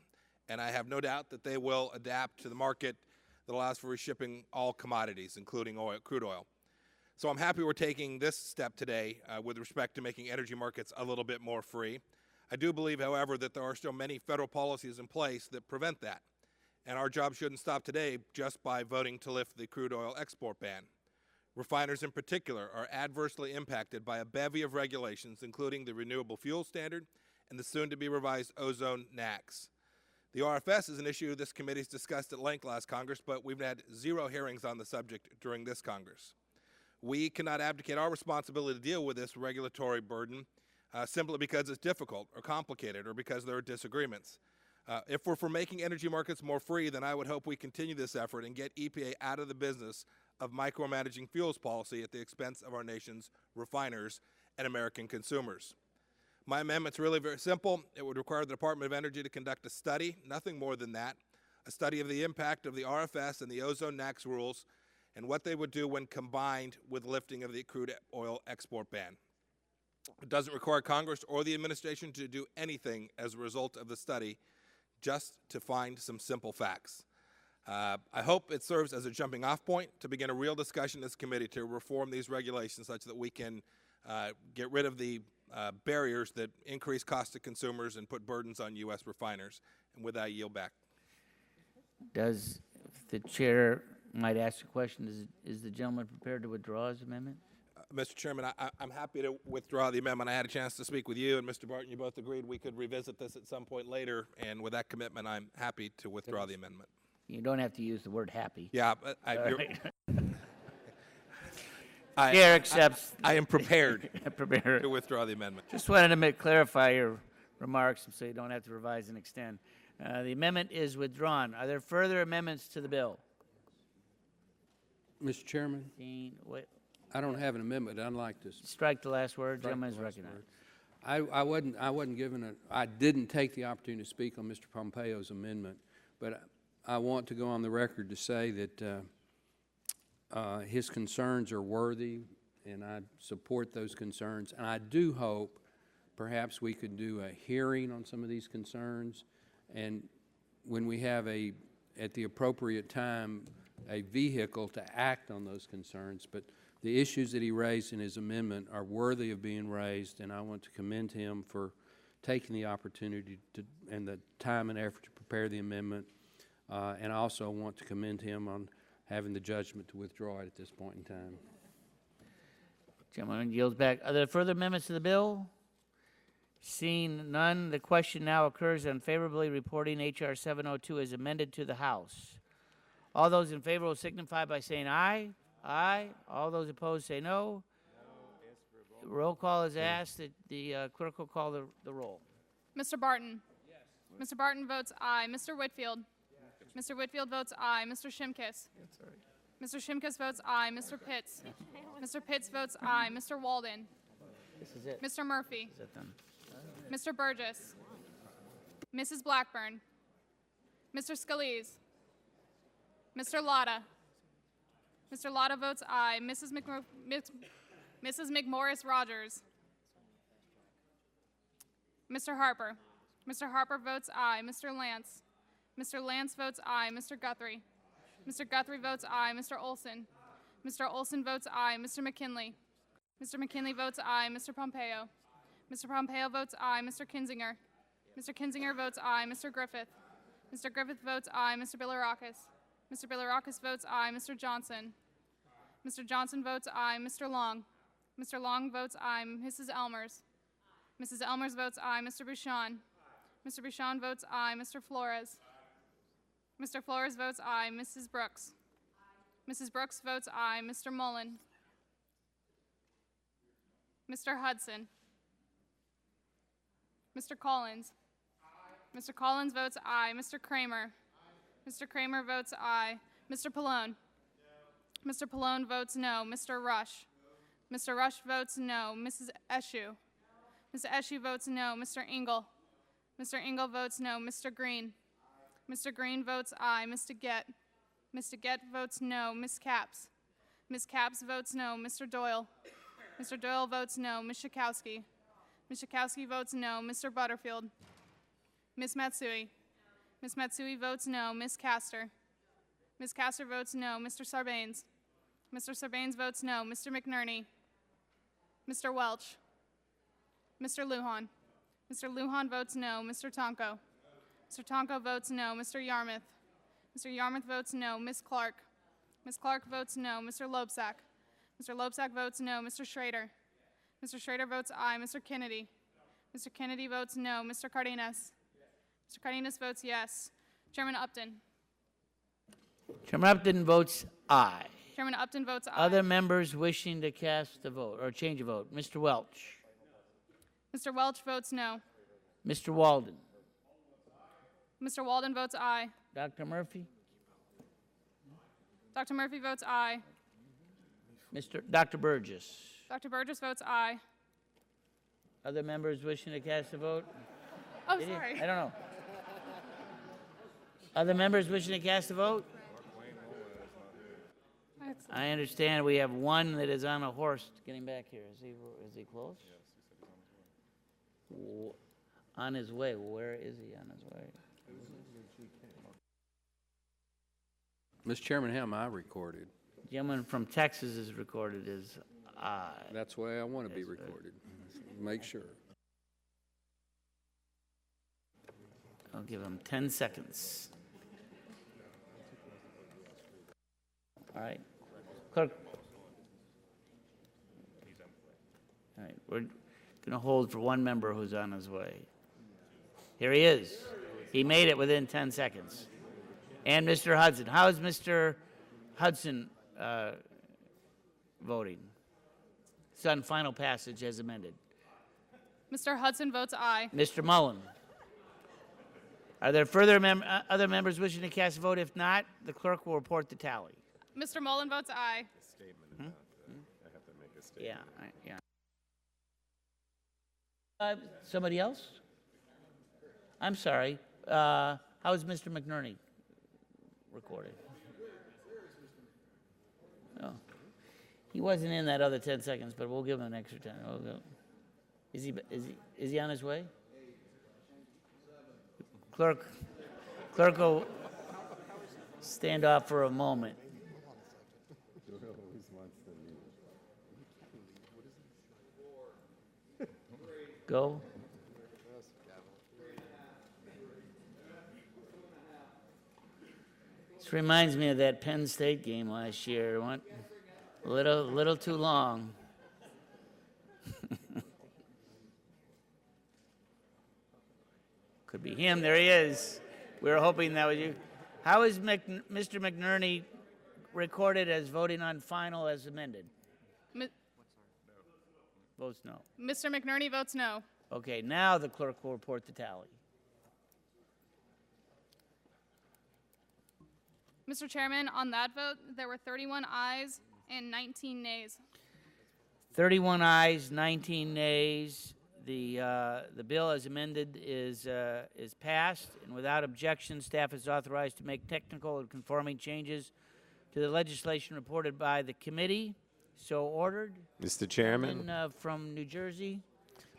and I have no doubt that they will adapt to the market that allows for reshipping all commodities, including crude oil. So I'm happy we're taking this step today with respect to making energy markets a little bit more free. I do believe, however, that there are still many federal policies in place that prevent that. And our job shouldn't stop today just by voting to lift the crude oil export ban. Refiners in particular are adversely impacted by a bevy of regulations, including the Renewable Fuel Standard and the soon-to-be revised ozone NAAQS. The RFS is an issue this committee has discussed at length last Congress, but we've had 0 hearings on the subject during this Congress. We cannot abdicate our responsibility to deal with this regulatory burden simply because it's difficult or complicated or because there are disagreements. If we're for making energy markets more free, then I would hope we continue this effort and get EPA out of the business of micromanaging fuels policy at the expense of our nation's refiners and American consumers. My amendment's really very simple. It would require the Department of Energy to conduct a study, nothing more than that, a study of the impact of the RFS and the ozone NAAQS rules and what they would do when combined with lifting of the crude oil export ban. It doesn't require Congress or the administration to do anything as a result of the study, just to find some simple facts. I hope it serves as a jumping off point to begin a real discussion in this committee to reform these regulations such that we can get rid of the barriers that increase costs to consumers and put burdens on U.S. refiners. And with that, I yield back. If the chair might ask a question, is the gentleman prepared to withdraw his amendment? Mr. Chairman, I'm happy to withdraw the amendment. I had a chance to speak with you and Mr. Barton. You both agreed we could revisit this at some point later, and with that commitment, I'm happy to withdraw the amendment. You don't have to use the word happy. Yeah, but Chair accepts. I am prepared prepared to withdraw the amendment. Just wanted to clarify your remarks so you don't have to revise and extend. The amendment is withdrawn. Are there further amendments to the bill? Mr. Chairman, I don't have an amendment. I'd like to strike the last word. Gentleman is recognized. I wasn't given I didn't take the opportunity to speak on Mr. Pompeo's amendment, but I want to go on the record to say that his concerns are worthy, and I support those concerns. And I do hope perhaps we could do a hearing on some of these concerns and when we have at the appropriate time, a vehicle to act on those concerns. But the issues that he raised in his amendment are worthy of being raised, and I want to commend him for taking the opportunity and the time and effort to prepare the amendment. And I also want to commend him on having the judgment to withdraw it at this point in time. Gentleman yields back. Are there further amendments to the bill? Seeing none, the question now occurs on favorably reporting H.R. 702 as amended to the House. All those in favor will signify by saying aye. Aye. All those opposed say no. Roll call is asked. The clerk will call the roll. Mr. Barton? Yes. Mr. Barton votes aye. Mr. Whitfield? Yes. Mr. Whitfield votes aye. Mr. Shimkus? Mr. Shimkus votes aye. Mr. Pitts? Mr. Pitts votes aye. Mr. Walden? This is it. Mr. Murphy? Is that done? Mr. Burgess? Mrs. Blackburn? Mr. Scalise? Mr. Lotta? Mr. Lotta votes aye. Mrs. McMorris Rogers? Mr. Harper? Mr. Harper votes aye. Mr. Lance? Mr. Lance votes aye. Mr. Guthrie? Mr. Guthrie votes aye. Mr. Olson? Mr. Olson votes aye. Mr. McKinley? Mr. McKinley votes aye. Mr. Pompeo? Mr. Pompeo votes aye. Mr. Kinzinger? Mr. Kinzinger votes aye. Mr. Griffith? Mr. Griffith votes aye. Mr. Bilirakis? Mr. Bilirakis votes aye. Mr. Johnson? Mr. Johnson votes aye. Mr. Long? Mr. Long votes aye. Mrs. Elmers? Mrs. Elmers votes aye. Mr. Bouchon? Mr. Bouchon votes aye. Mr. Flores? Mr. Flores votes aye. Mrs. Brooks? Mrs. Brooks votes aye. Mr. Mullen? Mr. Hudson? Mr. Collins? Mr. Collins votes aye. Mr. Kramer? Mr. Kramer votes aye. Mr. Pallone? Mr. Pallone votes no. Mr. Rush? Mr. Rush votes no. Mrs. Eshoo? Mrs. Eshoo votes no. Mr. Engel? Mr. Engel votes no. Mr. Green? Mr. Green votes aye. Mr. Gett? Mr. Gett votes no. Ms. Capps? Ms. Capps votes no. Mr. Doyle? Mr. Doyle votes no. Ms. Schakowsky? Ms. Schakowsky votes no. Mr. Butterfield? Ms. Matsui? Ms. Matsui votes no. Ms. Castor? Ms. Castor votes no. Mr. Sarbanes? Mr. Sarbanes votes no. Mr. McNerney? Mr. Welch? Mr. Lujan? Mr. Lujan votes no. Mr. Tonko? Mr. Tonko votes no. Mr. Yarmouth? Mr. Yarmouth votes no. Ms. Clark? Ms. Clark votes no. Mr. Loebsack? Mr. Loebsack votes no. Mr. Schrader? Mr. Schrader votes aye. Mr. Kennedy? Mr. Kennedy votes no. Mr. Cardenas? Mr. Cardenas votes yes. Chairman Upton? Chairman Upton votes aye. Chairman Upton votes aye. Other members wishing to cast a vote or change a vote? Mr. Welch? Mr. Welch votes no. Mr. Walden? Mr. Walden votes aye. Dr. Murphy? Dr. Murphy votes aye. Dr. Burgess? Dr. Burgess votes aye. Other members wishing to cast a vote? Oh, sorry. I don't know. Other members wishing to cast a vote? I understand we have one that is on a horse getting back here. Is he close? On his way. Where is he on his way? Mr. Chairman, how am I recorded? Gentleman from Texas is recorded as aye. That's the way I want to be recorded. Make sure. I'll give him 10 seconds. All right. Clerk. All right. We're going to hold for one member who's on his way. Here he is. He made it within 10 seconds. And Mr. Hudson. How is Mr. Hudson voting? It's on final passage as amended. Mr. Hudson votes aye. Mr. Mullen. Are there further other members wishing to cast a vote? If not, the clerk will report the tally. Mr. Mullen votes aye. I have to make a statement. Yeah. Somebody else? I'm sorry. How is Mr. McNerney recorded? Oh. He wasn't in that other 10 seconds, but we'll give him an extra 10. We'll go. Is he on his way? Clerk, Clerk will stand off for a moment. Go. This reminds me of that Penn State game last year. It went a little too long. Could be him. There he is. We were hoping that was you. How is Mr. McNerney recorded as voting on final as amended? Votes no. Mr. McNerney votes no. Okay, now the clerk will report the tally. Mr. Chairman, on that vote, there were 31 ayes and 19 nays. 31 ayes, 19 nays. The bill as amended is passed, and without objection, staff is authorized to make technical and conforming changes to the legislation reported by the committee. So ordered. Mr. Chairman. From New Jersey.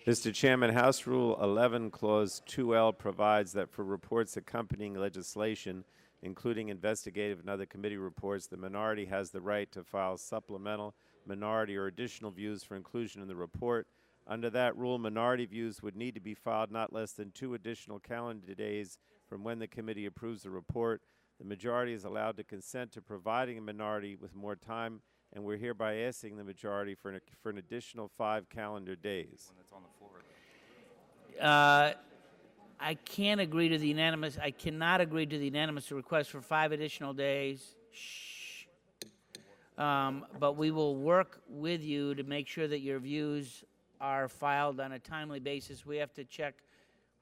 Mr. Chairman, House Rule 11, Clause 2L provides that for reports accompanying legislation, including investigative and other committee reports, the minority has the right to file supplemental, minority, or additional views for inclusion in the report. Under that rule, minority views would need to be filed not less than 2 additional calendar days from when the committee approves the report. The majority is allowed to consent to providing a minority with more time, and we're hereby asking the majority for an additional 5 calendar days. I can't agree to the unanimous. I cannot agree to the unanimous request for 5 additional days. Shh. But we will work with you to make sure that your views are filed on a timely basis. We have to check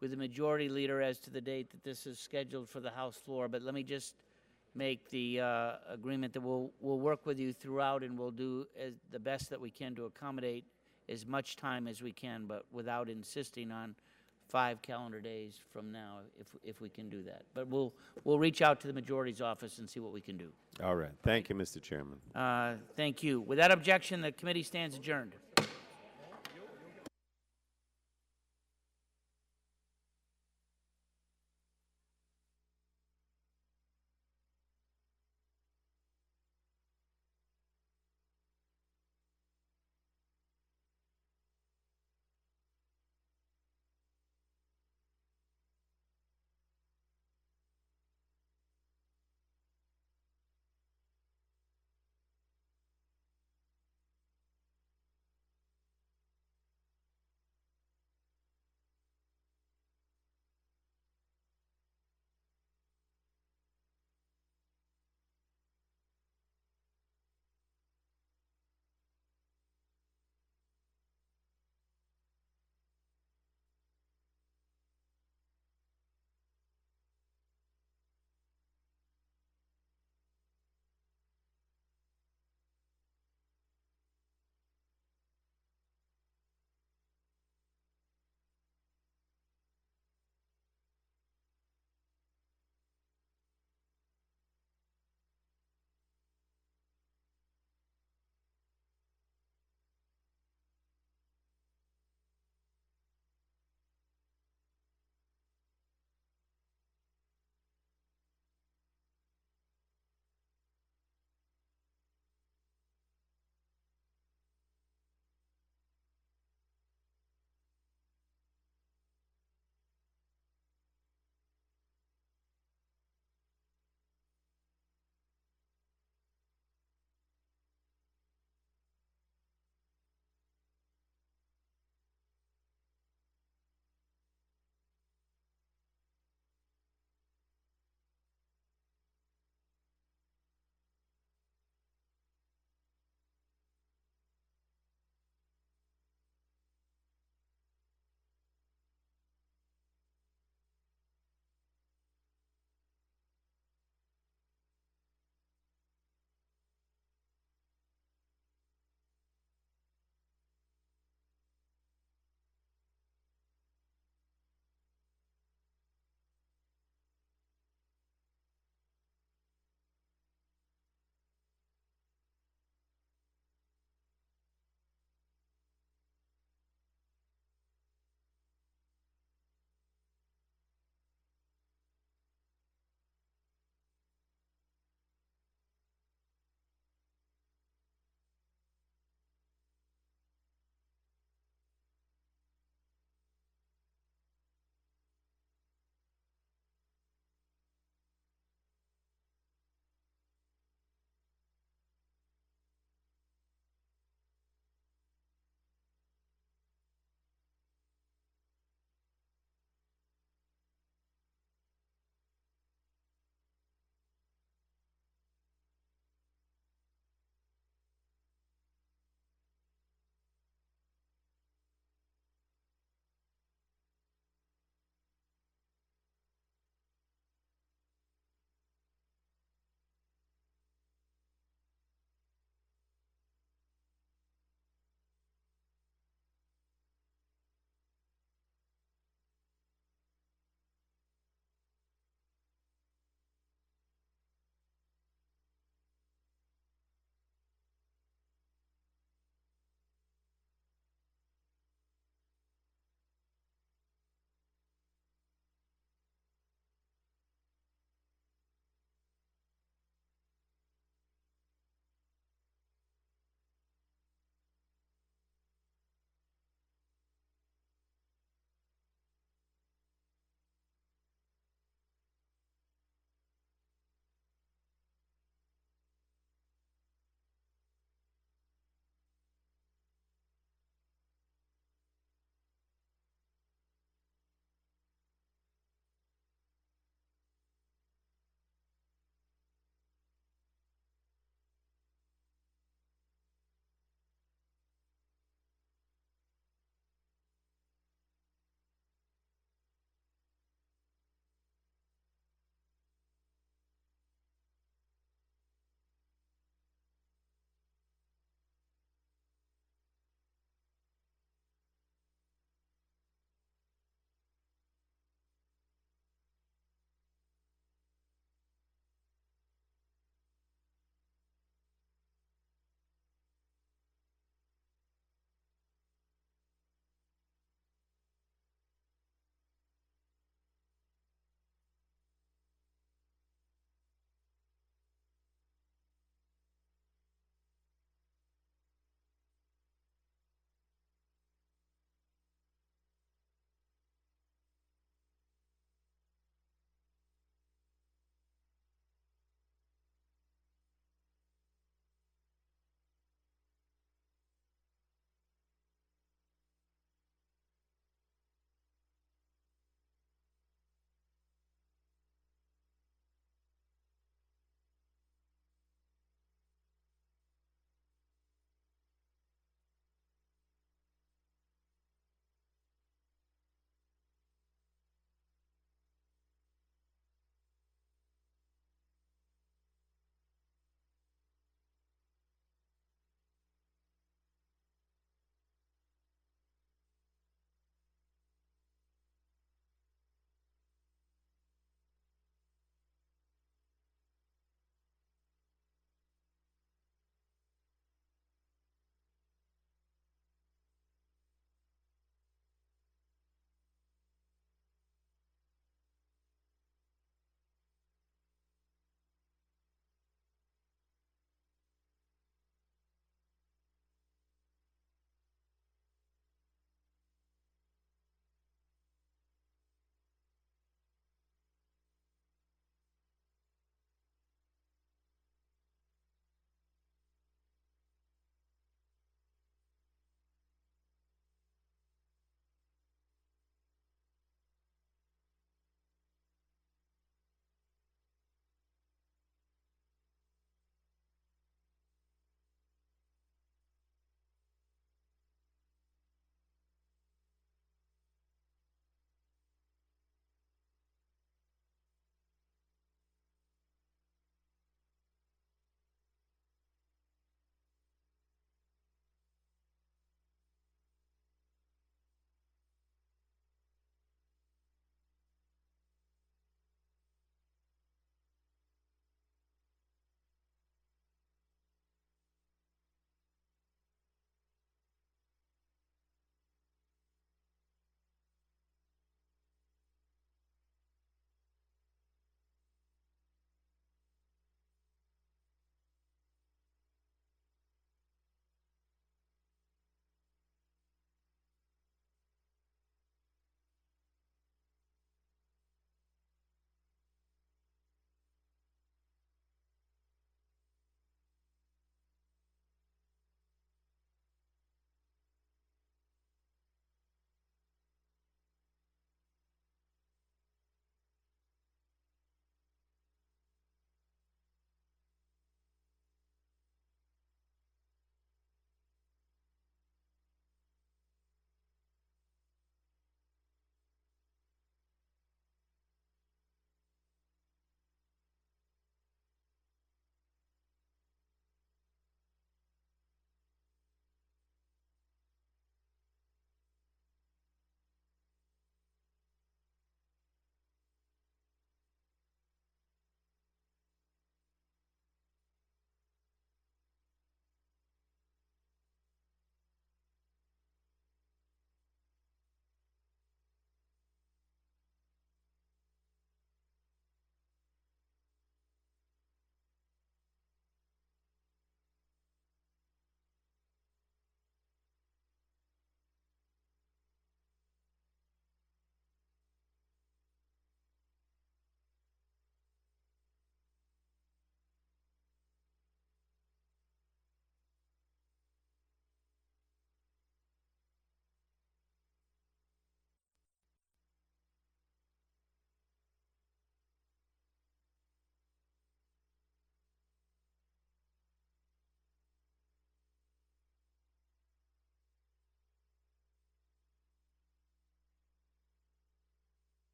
with the majority leader as to the date that this is scheduled for the House floor. But let me just make the agreement that we'll work with you throughout, and we'll do the best that we can to accommodate as much time as we can, but without insisting on 5 calendar days from now, if we can do that. But we'll reach out to the majority's office and see what we can do. All right. Thank you, Mr. Chairman. Thank you. Without objection, the committee stands adjourned.